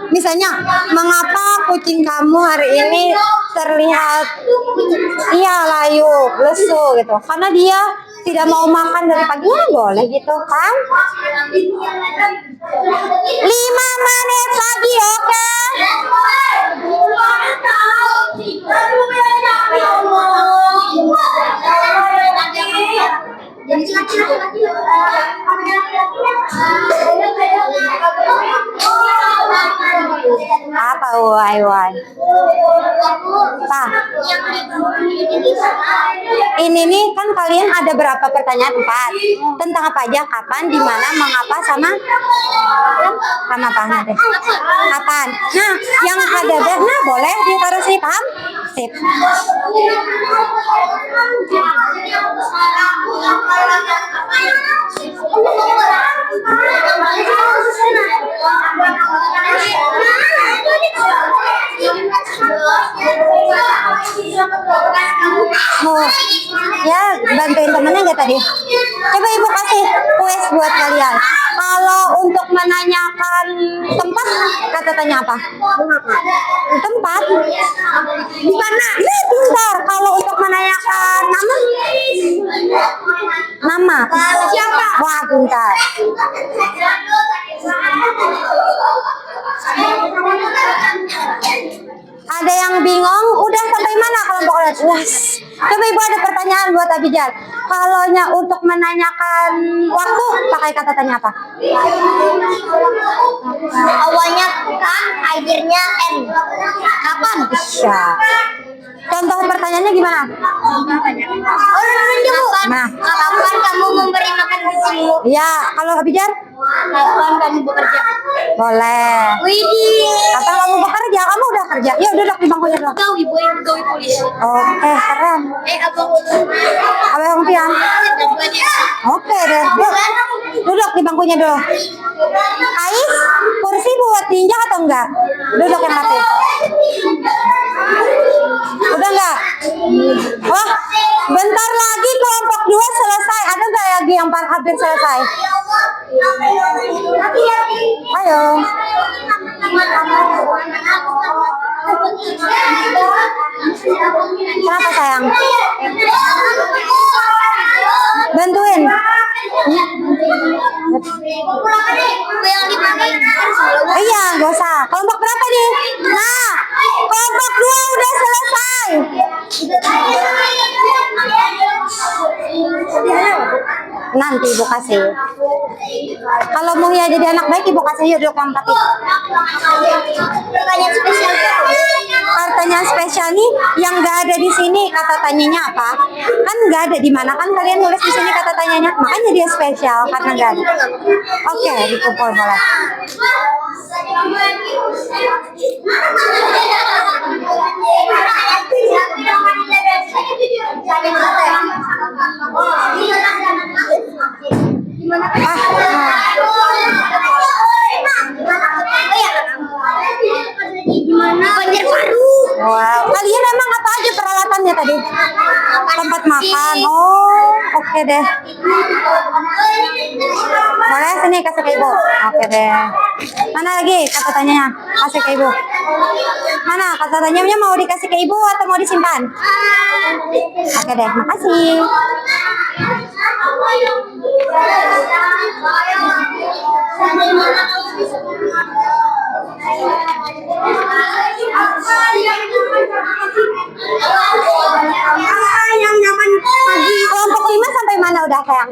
Misalnya, mengapa kucing kamu hari ini terlihat layu, lesu gitu? Karena dia tidak mau makan dari pagi, ya boleh gitu kan? 5 menit lagi, oke? Jadi Apa why? Pak, ini nih kan kalian ada berapa pertanyaan? 4. Tentang apa aja? Kapan, di mana, mengapa, sama apa nanti? Kapan? Nah, yang ada nah boleh ditaruh sini, paham? Sip. Oh, ya bantuin temennya nggak tadi? Coba ibu kasih kuis buat kalian. Kalau untuk menanyakan tempat, kata tanya apa? Tempat? Di mana? Ya, pintar. Kalau untuk menanyakan nama? Nama? Siapa? Wah, pintar. Ada yang bingung? Udah sampai mana kelompok lihat? Coba ibu ada pertanyaan buat Abijal. Kalau untuk menanyakan waktu, pakai kata tanya apa? Awalnya kan, akhirnya N. Kapan? Bisa. Contoh pertanyaannya gimana? Nah, Kapan kamu memberi makan kucingmu? ya kalau Abijal? Kapan kamu bekerja? Boleh. Widih. Kapan kamu bekerja? Kamu udah kerja? Ya udah duduk di bangkunya dulu. Kau ibu yang pegawai polisi. Oke, keren. Abang Abang Pian. Oke deh. Duduk di bangkunya dulu. Ais, kursi buat diinjak atau enggak? Duduk yang rapi. Udah enggak? Wah, bentar lagi kelompok 2 selesai. Ada enggak lagi yang hampir selesai? Ayo. Kenapa sayang? Bantuin. Iya, gak usah. Kelompok berapa nih? Nah, kelompok 2 udah selesai. Nanti ibu kasih. Kalau mau ya jadi anak baik, ibu kasih ya dulu yang 4 itu. Pertanyaan spesial. Pertanyaan spesial nih yang nggak ada di sini, kata tanyanya apa? Kan nggak ada, di mana kan kalian nulis di sini kata tanyanya, makanya dia spesial karena nggak ada. Oke, dikumpul boleh. Wow, kalian emang apa aja peralatannya tadi? Tempat makan. Oh, oke deh. Boleh sini kasih ke ibu. Oke deh. Mana lagi kata tanyanya? Kasih ke ibu. Mana kata tanyanya, mau dikasih ke ibu atau mau disimpan? Oke deh, makasih. Yang nyaman pagi. Kelompok 5 sampai mana udah sayang?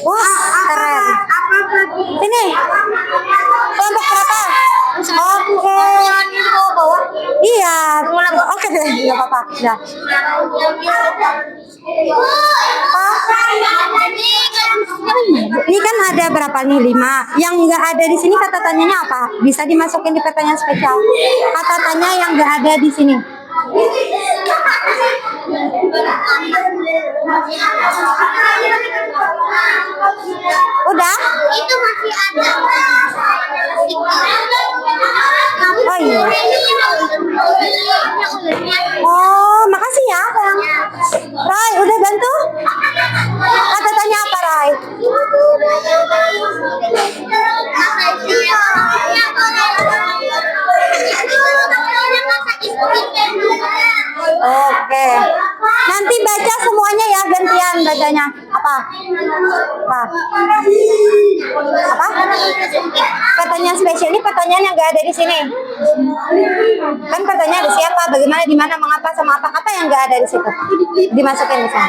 Wah, keren. Sini. Kelompok berapa? Oke. Iya. Oke deh, nggak apa-apa. Udah. Ini kan ada berapa nih? 5. Yang nggak ada di sini kata tanyanya apa? Bisa dimasukin di pertanyaan spesial. Kata tanya yang nggak ada di sini. Udah? Itu masih ada. Oh iya. Oh, makasih ya, sayang. Rai, udah bantu? Kata tanya apa, Rai? Oke. Nanti baca semuanya ya, gantian bacanya. Apa? Apa? Apa? Pertanyaan spesial ini pertanyaan yang nggak ada di sini. Kan pertanyaan ada siapa, bagaimana, di mana, mengapa, sama apa. Apa yang nggak ada di situ? Dimasukin di sini.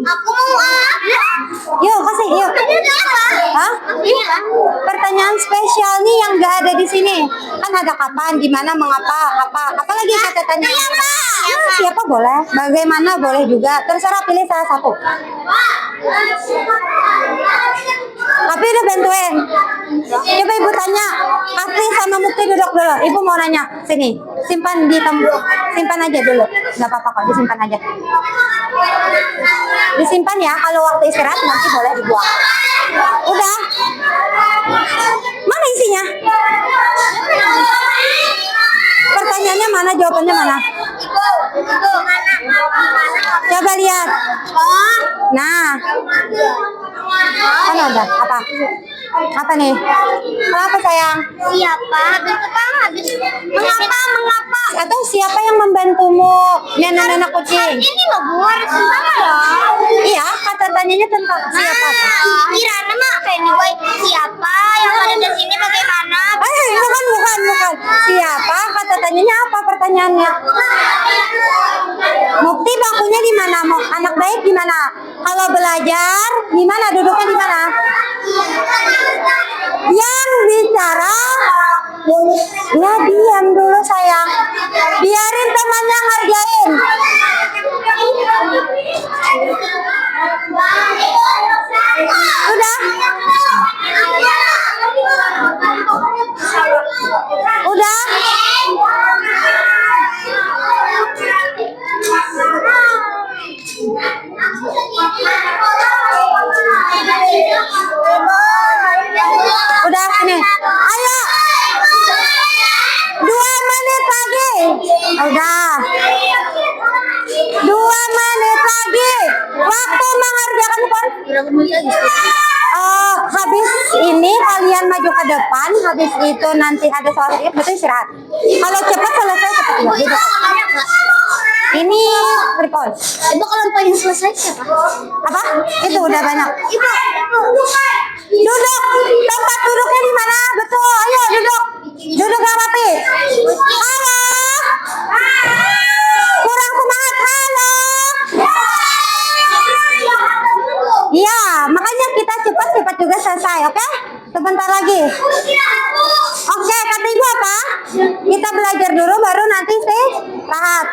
Aku mau Yuk, kasih, yuk. Hah? Pertanyaan spesial nih yang nggak ada di sini. Kan ada kapan, di mana, mengapa, apa. Apalagi kata tanya. Siapa boleh, bagaimana boleh juga. Terserah pilih salah satu. Tapi udah bantuin. Coba ibu tanya. Asli sama Mukti duduk dulu. Ibu mau nanya. Sini. Simpan di simpan aja dulu. Nggak apa-apa kok, disimpan aja. Disimpan ya. Kalau waktu istirahat nanti boleh dibuang. Udah. Mana isinya? Pertanyaannya mana? Jawabannya mana? Coba lihat. Nah. Kan ada. Apa? Apa nih? Apa sayang? Siapa? Habis mengapa? Atau siapa yang membantumu nenek-nenek kucing? Ini loh Bu, harus sama loh. Iya, kata tanyanya tentang siapa? Kirana mah anyway, siapa yang ada di sini bagaimana? Bukan. Siapa? Kata tanyanya apa pertanyaannya? Mukti bangkunya di mana? Mau anak baik di mana? Kalau belajar di mana? Duduknya di mana? Yang bicara. Ya diam dulu sayang. Biarin temannya ngerjain. Udah. Udah sini. Ayo. 2 menit lagi. Udah. 2 menit lagi. Waktu mengerjakan pun. Habis ini kalian maju ke depan. Habis itu nanti ada soal sedikit, betul istirahat. Kalau cepat selesai cepat juga. Gitu. Ini recall. Ibu kalau paling selesai siapa? Apa? Itu udah banyak. Ibu. Duduk. Tempat duduknya di mana? Betul. Ayo duduk. Duduk yang rapi. Halo. Kurang semangat. Halo. Iya, makanya kita cepat juga selesai, oke? Sebentar lagi. Oke, kata ibu apa? Kita belajar dulu baru nanti istirahat.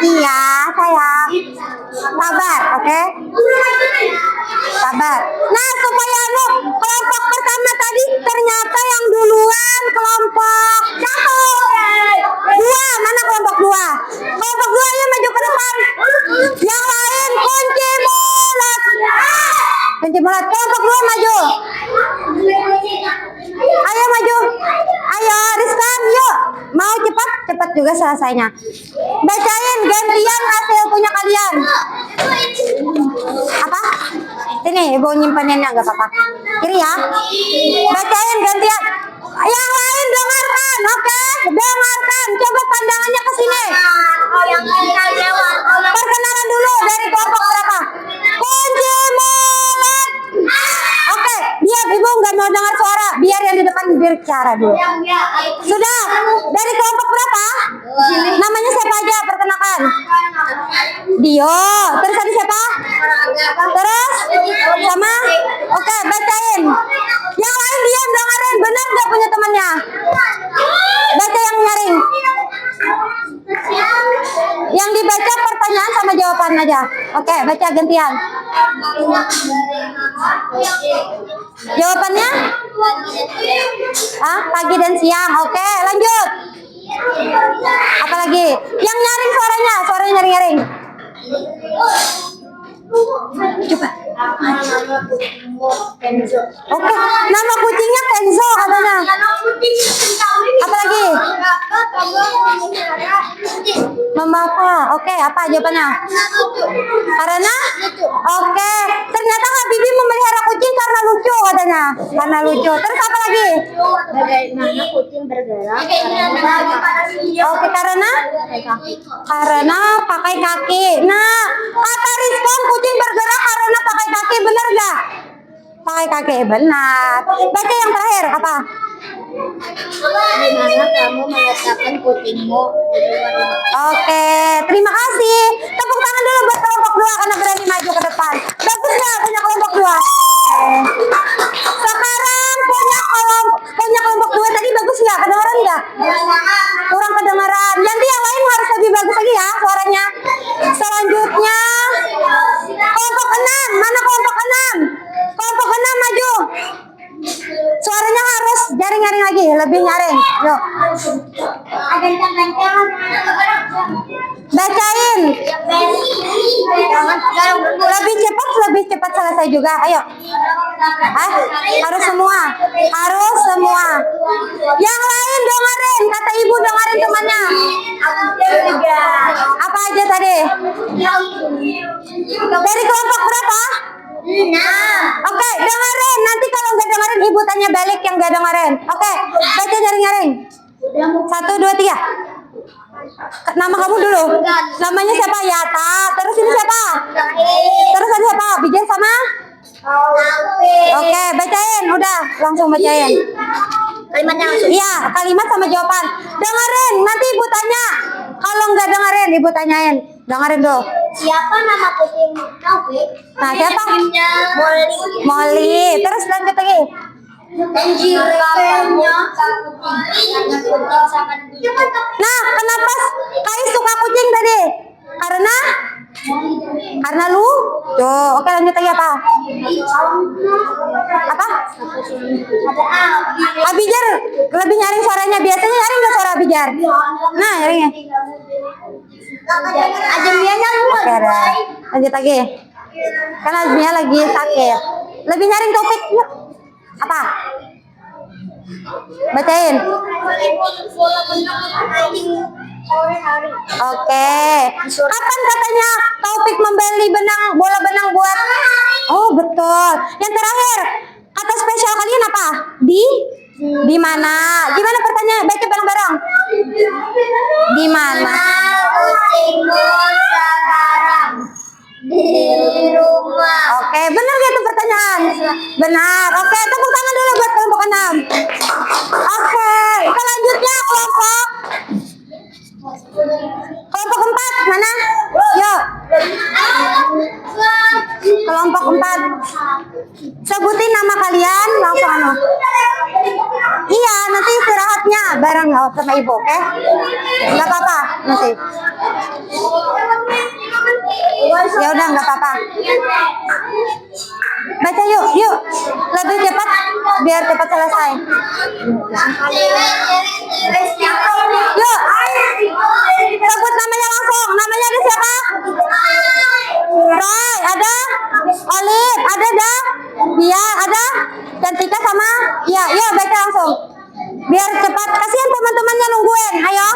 Iya, sayang. Sabar, oke? Sabar. Nah, supaya kelompok pertama tadi ternyata yang duluan kelompok 2. Mana kelompok 2? Kelompok 2 ayo maju ke depan. Yang lain kunci mulut. Kunci mulut. Kelompok 2 maju. Ayo maju. Ayo Rizkan, yuk. Mau cepat juga selesainya. Bacain gantian hasil punya kalian. Apa? Sini, ibu nyimpannya nggak apa-apa. Kiri ya. Bacain gantian. Yang lain dengarkan, oke? Dengarkan. Coba pandangannya ke sini. Perkenalan dulu dari kelompok berapa? Kunci mulut. Oke, diam ibu nggak mau dengar suara. Biar yang di depan bicara dulu. Sudah. Dari kelompok berapa? Namanya siapa aja? Perkenalkan. Dio. Terus tadi siapa? Terus sama? Oke, bacain. Yang lain diam dengerin. Benar nggak punya temannya? Baca yang nyaring. Yang dibaca pertanyaan sama jawaban aja. Oke, baca gantian. Jawabannya? Pagi dan siang. Oke, lanjut. Apalagi? Yang nyaring suaranya nyaring-nyaring. Coba. Oke, nama kucingnya Kenzo katanya. Apalagi? Mama apa? Oke, apa jawabannya? Karena? Oke, ternyata Habibi memelihara kucing karena lucu katanya. Karena lucu. Terus apa lagi? Bagaimana kucing bergerak? Oke, karena pakai kaki. Nah, kata Rizkan kucing bergerak karena pakai kaki, benar nggak? Pakai kaki, benar. Baca yang terakhir apa? Di mana kamu meletakkan kucingmu? Oke, terima kasih. Tepuk tangan dulu buat kelompok lebih nyaring. Yuk. Bacain. Lebih cepat selesai juga. Ayo. Harus semua. Harus semua. Yang lain dengerin, kata ibu dengerin temannya. Apa aja tadi? Dari kelompok berapa? Oke, dengerin. Nanti kalau nggak dengerin ibu tanya balik yang nggak dengerin. Oke, baca nyaring-nyaring. 1, 2, 3. Nama kamu dulu. Namanya siapa? Yata. Terus ini siapa? Terus ada siapa? Bijan sama? Oke, bacain. Udah, langsung bacain. Kalimatnya langsung. Iya, kalimat sama jawaban. Dengerin, nanti ibu tanya. Kalau nggak dengerin, ibu tanyain. Dengerin dulu. Siapa nama kucing Taufik? Nah, siapa? Molly. Molly. Terus lanjut lagi. Nah, kenapa Kais suka kucing tadi? Karena lu? Tuh, oke lanjut lagi apa? Apa? Abijar lebih nyaring suaranya. Biasanya nyaring nggak suara Abijar? Nah, nyaringnya. Oke, dah. Lanjut lagi. Karena Azmia lagi sakit. Lebih nyaring Taufik. Yuk. Apa? Bacain. Oke. Kapan katanya Taufik membeli bola benang buat? Oh, betul. Yang terakhir, kata spesial kalian apa? Di mana? Gimana pertanyaan? Baca bareng-bareng. Di mana? Kucingmu sekarang di rumah. Oke, benar gak itu pertanyaan? Benar. Oke, tepuk tangan dulu buat kelompok 6. Oke, selanjutnya kelompok 4 mana? Yuk. Kelompok 4. Sebutin nama kalian langsung anu. Iya, nanti istirahatnya bareng sama ibu, oke? Enggak apa-apa, nanti. Ya udah enggak apa-apa. Baca yuk. Lebih cepat biar cepat selesai. Yuk. Sebut namanya langsung. Namanya ada siapa? Roy, ada? Olive, ada dah? Dia ada? Cantika sama? Iya, yuk baca langsung. Biar cepat. Kasihan teman-temannya nungguin. Ayo.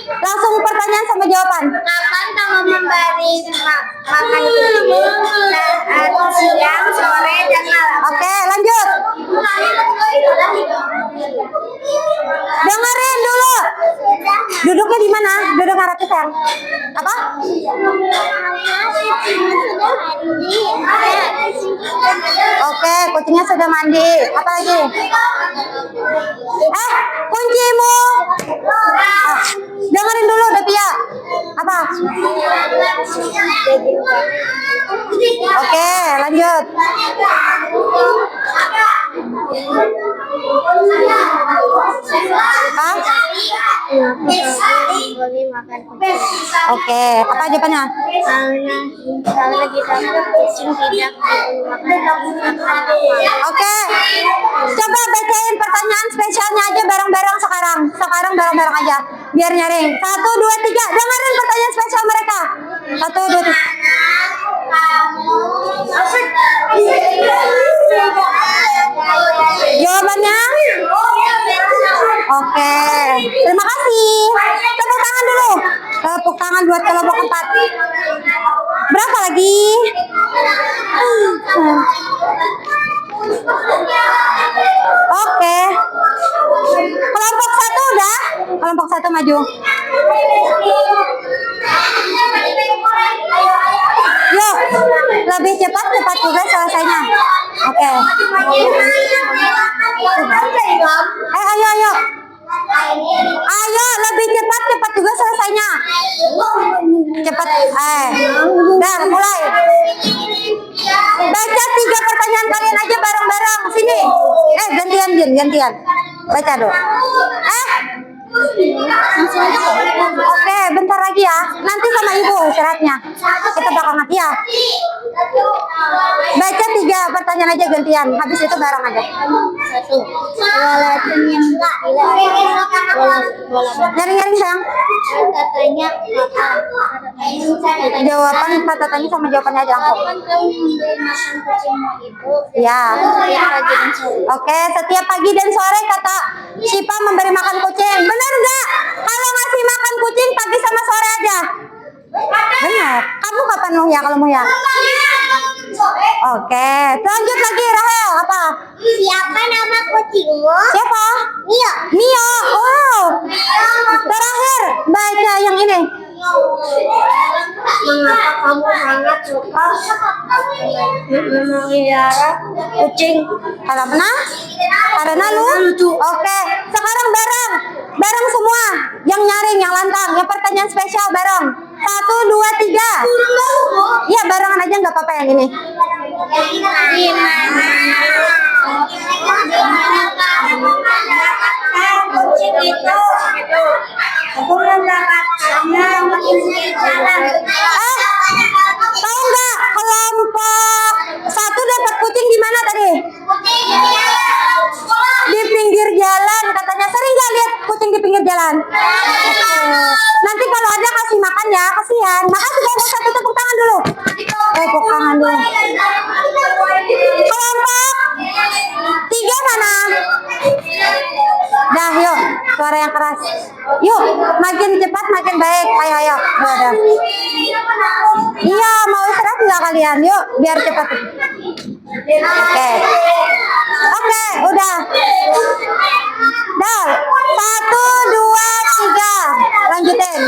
Langsung pertanyaan sama jawaban. Kapan kamu memberi makan kucing? Siang, sore, dan malam. Oke, lanjut. Dengerin dulu. Duduknya di mana? Duduk ngarep sayang. Apa? Oke, kucingnya sudah mandi. Apa lagi? Kuncimu. Dengerin dulu, Devia. Apa? Oke, lanjut. Oke, apa jawabannya? Karena kita kucing tidak makan. Oke, coba bacain pertanyaan spesialnya aja bareng-bareng sekarang. Sekarang bareng-bareng aja, biar nyaring. 1, 2, 3, dengerin pertanyaan spesial mereka. 1, 2, 3. Jawabannya? Oke, terima kasih. Tepuk tangan dulu. Tepuk tangan buat kelompok 4. Berapa lagi? Oke. Kelompok 1 udah? Kelompok 1 maju. Yuk, lebih cepat juga selesainya. Oke. Ayo. Ayo, lebih cepat juga selesainya. Cepat. Udah, mulai. Baca 3 pertanyaan kalian aja bareng-bareng. Sini. Gantian. Baca dulu. Oke, bentar lagi ya. Nanti sama ibu istirahatnya. Kita bakal ya. Baca 3 pertanyaan aja gantian. Habis itu bareng aja. 1. Walaupun yang Nyaring-nyaring sayang. katanya Jawaban kata tanya sama jawabannya aja langsung. kapan kamu memberi makan kucingmu itu? Ya. Setiap pagi dan sore. Oke, setiap pagi dan sore kata Syifa memberi makan kucing. Benar nggak? Kalau ngasih makan kucing pagi sama sore aja. Benar. Kamu kapan mau ya kalau mau ya? Oke, lanjut lagi Rahel. Apa? Siapa nama kucingmu? Siapa? Mio. Mio. Wow. Terakhir baca yang ini. Mengapa kamu sangat suka memelihara kucing? Karena lucu. Oke, sekarang bareng semua. Yang nyaring, yang lantang, yang pertanyaan spesial bareng. 1, 2, 3. Iya barengan aja nggak apa-apa yang ini. Di mana kucing itu? Aku mendapatkannya di jalan. Tahu nggak kelompok 1 dapat kucing di mana tadi? Di pinggir jalan katanya. Sering nggak lihat kucing di pinggir jalan? Nanti kalau ada kasih makan ya, kasihan. Makasih kelompok 1 tepuk tangan dulu. Tepuk tangan dulu. Kelompok 3 mana? Dah yuk, suara yang keras. Yuk, makin cepat makin baik. Ayo. Udah. Iya, mau istirahat nggak kalian? Yuk, biar cepat. Oke, udah. Dah, 1, 2, 3. Lanjutin.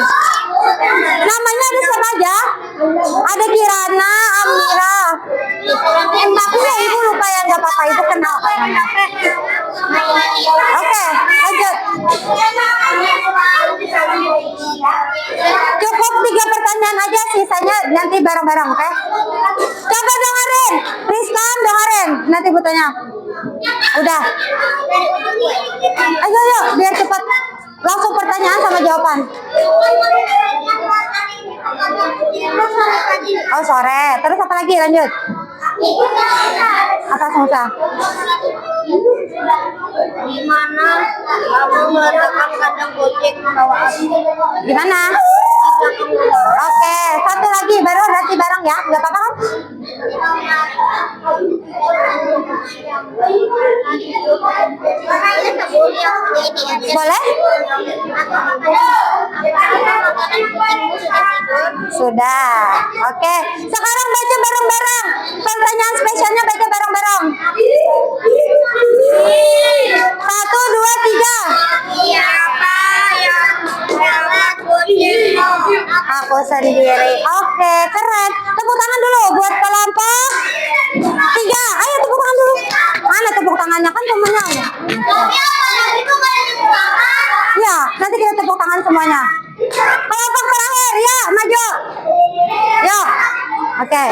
Namanya ada siapa aja? Ada Kirana, Amira. Iya, ibu lupa ya, nggak apa-apa. Ibu kenal kan. Oke, lanjut. Cukup 3 pertanyaan aja, sisanya nanti bareng-bareng, oke? Coba dengerin, Rizkan dengerin. Nanti ibu tanya. Udah. Ayo, biar cepat. Langsung pertanyaan sama jawaban. Oh sore. Terus apa lagi? Lanjut. Apa susah? Di mana kamu meletakkan kandang kucing bawaan? Gimana? Oke, 1 lagi baru nanti bareng ya. Enggak apa-apa kan? Boleh? Sudah. Oke. Sekarang baca bareng-bareng. Pertanyaan spesialnya baca bareng-bareng. 1, 2, 3. Siapa yang merawat kucingmu? Aku sendiri. Oke, keren. Tepuk tangan dulu buat kelompok 3. Ayo tepuk tangan dulu. Mana tepuk tangannya kan semuanya? Ya, nanti kita tepuk tangan semuanya. Kelompok terakhir, ya, maju. Yuk. Oke.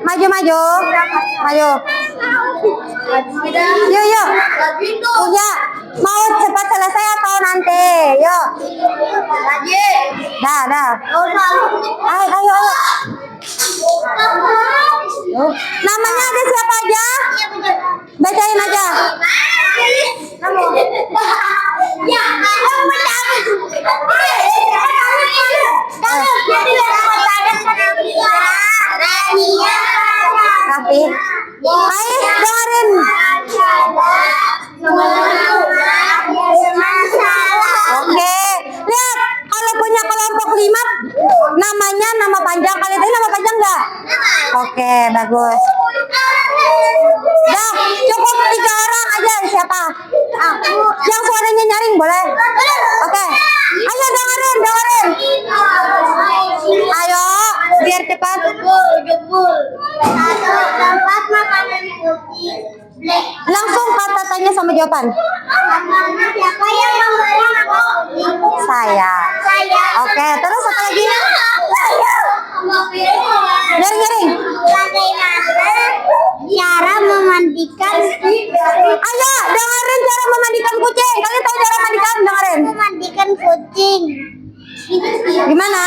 Maju. Yuk. Punya. Mau cepat selesai atau nanti? Yuk. Dah. Ayo. Namanya ada siapa aja? Bacain aja. Rafi. Ais, dengerin. Oke. Lihat, kalau punya kelompok 5 namanya nama panjang. Kalian tahu nama panjang nggak? Oke, bagus. Dah, cukup 3 orang aja. Siapa? Aku. Yang suaranya nyaring boleh? Oke. Ayo dengerin. Ayo, biar cepat. Jebul. Tempat makanan kucing. Langsung kata tanya sama jawaban. Siapa yang memberi makan kucing? Saya. Oke, terus apa lagi? Nyaring. Bagaimana cara memandikan? Ayo, dengerin cara memandikan kucing. Kalian tahu cara mandikan? Dengerin. Memandikan kucing. Gimana?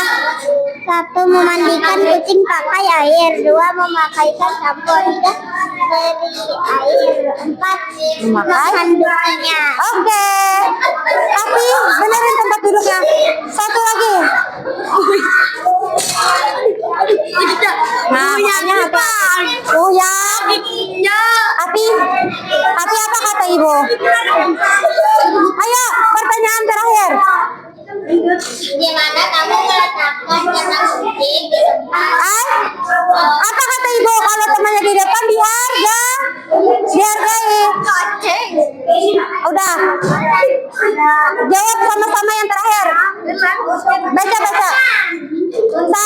1. Memandikan kucing pakai air. 2. Memakaikan sampo. 3. Beri air. 4. Menghanduknya. Oke. Tapi benerin tempat duduknya. Satu lagi. Nah, makanya apa? Oh ya. Tapi apa kata ibu? Ayo, pertanyaan terakhir. Di mana kamu meletakkan kandang kucing di tempat? Apa kata ibu kalau temannya di depan dihargai? Udah. Jawab sama-sama yang terakhir. Baca. 1, 2, 3.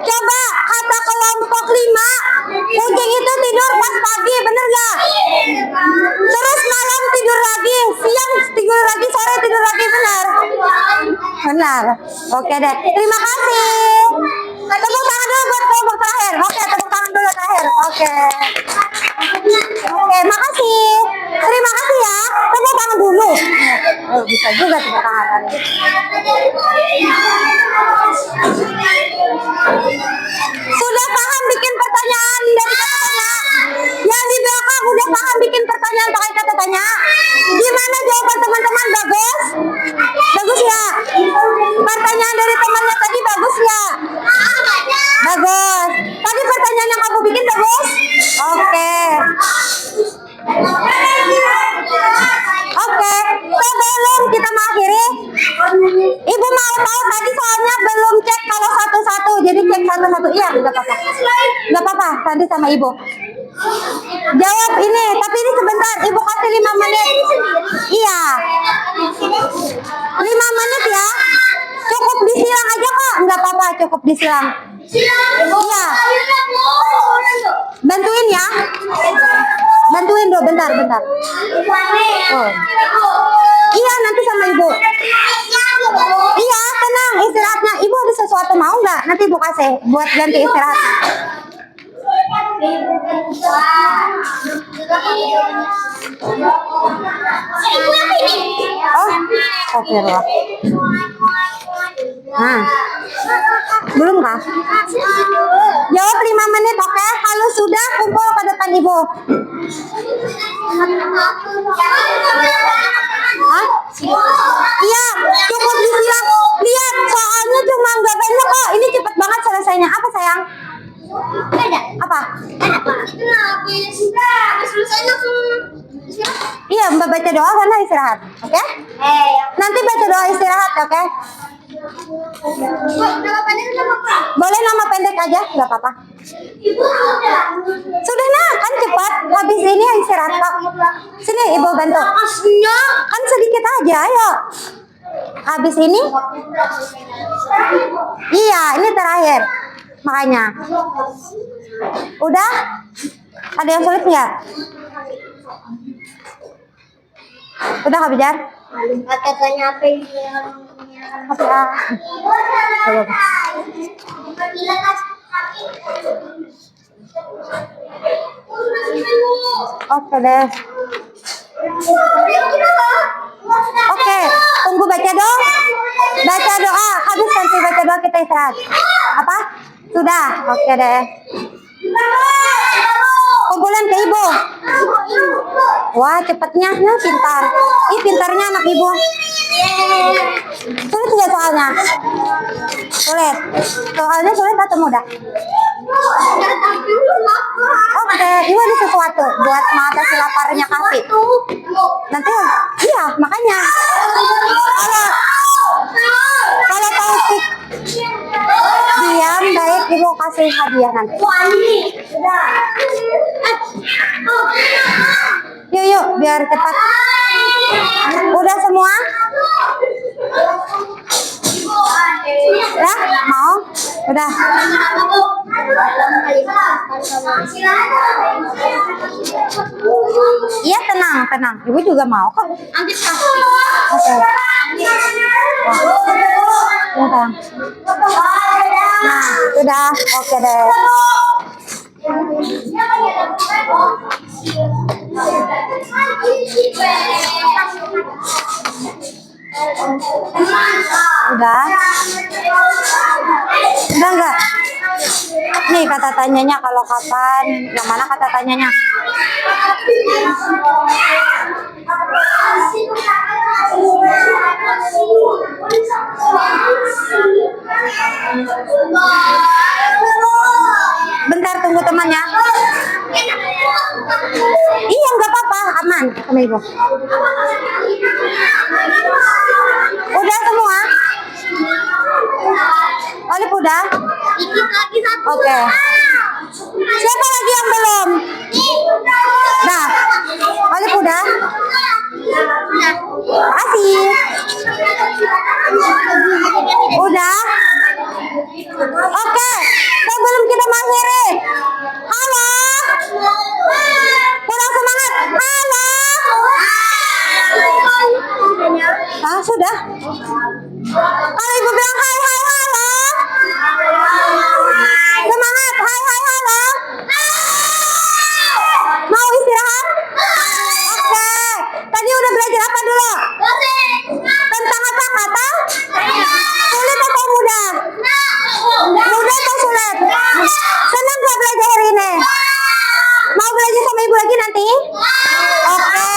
Coba kata kelompok 5, kucing itu tidur pas pagi, bener gak? Terus malam tidur lagi, siang tidur lagi, sore tidur lagi, benar? Benar. Oke deh. Terima kasih. Tepuk tangan dulu buat kelompok terakhir. Oke, tepuk tangan dulu terakhir. Oke, makasih. Terima kasih ya. Tepuk tangan dulu. Oh, bisa juga tepuk tangan. Sudah paham bikin pertanyaan dari kata tanya? Yang di belakang udah paham bikin pertanyaan pakai kata tanya? Gimana jawaban teman-teman? Bagus? Bagus ya? Pertanyaan dari temannya tadi bagus ya? Bagus. Tadi pertanyaan yang kamu bikin bagus? Oke. Oke, sebelum kita mengakhiri, ibu mau tahu tadi soalnya belum cek kalau satu-satu, jadi cek satu-satu. Iya, nggak apa-apa. Tadi sama ibu. Jawab ini, tapi ini sebentar. Ibu kasih 5 menit. Iya, 5 menit ya. Cukup disilang aja kok, nggak apa-apa. Cukup disilang. Iya. Bantuin ya. Bantuin dulu, bentar. Oh. Iya, nanti sama ibu. Iya, tenang istirahatnya. Ibu ada sesuatu mau nggak? Nanti ibu kasih buat ganti istirahatnya. Oh, oke loh. Nah, belum kah? Jawab 5 menit, oke? Kalau sudah, kumpul ke depan ibu. Hah? Iya, cukup disilang. Lihat, soalnya cuma nggak banyak kok. Ini cepet banget selesainya. Apa sayang? Apa? Iya, Mbak baca doa karena istirahat, oke? Nanti baca doa istirahat, oke? Boleh nama pendek aja, nggak apa-apa. Sudah nah, kan cepat. Habis ini istirahat kok. Sini ibu bantu. Kan sedikit aja, ayo. Habis ini? Iya, ini terakhir. Makanya. Udah? Ada yang sulit nggak? Udah Kak Bijar? Katanya apa yang Apa? Oke deh. Oke, tunggu baca doa. Baca doa, habis nanti baca doa kita istirahat. Apa? Sudah, oke deh. Kumpulan ke ibu. Wah, cepetnya, nah pintar. Ih, pintarnya anak ibu. Sulit nggak soalnya? Sulit. Soalnya sulit atau mudah? Oke, ibu ada sesuatu buat mengatasi laparnya Kavi. Nanti, iya makanya. Kalau Taufik diam baik, ibu kasih hadiah nanti. Yuk, biar cepat. Udah semua? Ya, mau? Udah. Iya, tenang. Ibu juga mau kok. Oke. Udah. Nah, sudah. Oke deh. Udah? Udah enggak? Nih kata tanyanya kalau kapan, yang mana kata tanyanya? Bentar tunggu temannya. Iya nggak apa-apa, aman sama ibu. Udah semua? Olip udah? Dikit lagi satu. Oke. Siapa lagi yang belum? Nah, Olip udah? Makasih. Udah? Oke, sebelum kita mengakhiri. Halo? Kurang semangat. Halo? Ah, sudah? Kalau ibu bilang hai, hai, halo? Semangat, hai, hai, halo? Mau istirahat? Oke. Tadi udah belajar apa dulu? Tentang apa kata? Sulit atau mudah? Mudah atau sulit? Senang gak belajar hari ini? Mau belajar sama ibu lagi nanti? Oke.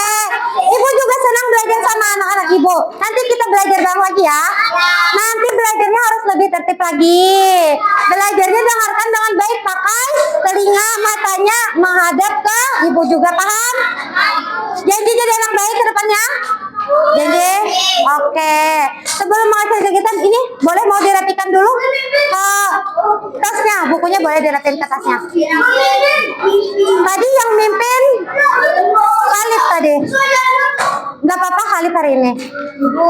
Ibu juga senang belajar sama anak-anak ibu. Nanti kita belajar bareng lagi ya. Nanti belajarnya harus lebih tertib lagi. Belajarnya dengarkan dengan baik, pakai telinga matanya menghadap ke ibu juga, paham? Janji jadi anak baik ke depannya? Janji? Oke. Sebelum mengakhiri kegiatan ini, boleh mau dirapikan dulu ke tasnya, bukunya boleh dirapikan ke tasnya. Tadi yang mimpin Khalif tadi. Nggak apa-apa Khalif hari ini.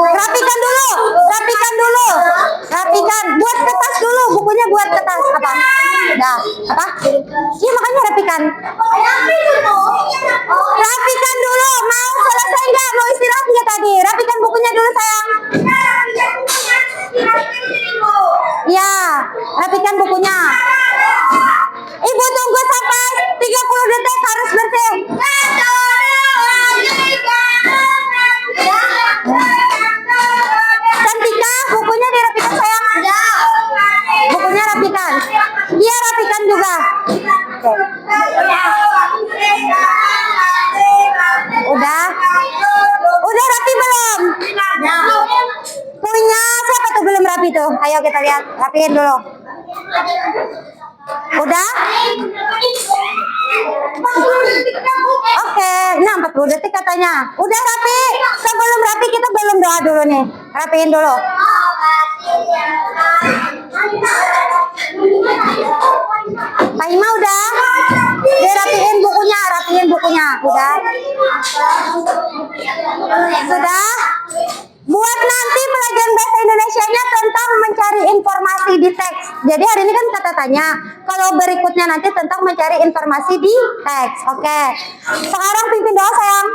Rapikan dulu, rapikan dulu, rapikan. Buat kertas dulu, bukunya buat kertas. Apa? Dah, apa? Iya makanya rapikan. Rapikan dulu, mau selesai nggak? Mau istirahat nggak tadi? Rapikan bukunya dulu sayang. Ya, rapikan bukunya. Ibu tunggu sampai 30 detik harus bersih. Cantika, bukunya dirapikan sayang. Bukunya rapikan. Iya rapikan juga. Udah? Udah rapi belum? Punya siapa tuh belum rapi tuh? Ayo kita lihat, rapiin dulu. Udah? Oke, nah 40 detik katanya. Udah rapi. Sebelum rapi kita belum doa dulu nih. Rapiin dulu. Paima udah? Dia rapiin bukunya, rapiin bukunya. Udah? Sudah? Buat nanti pelajaran bahasa Indonesianya tentang mencari informasi di teks. Jadi hari ini kan kata tanya. Kalau berikutnya nanti tentang mencari informasi di teks. Oke. Sekarang pimpin doa sayang.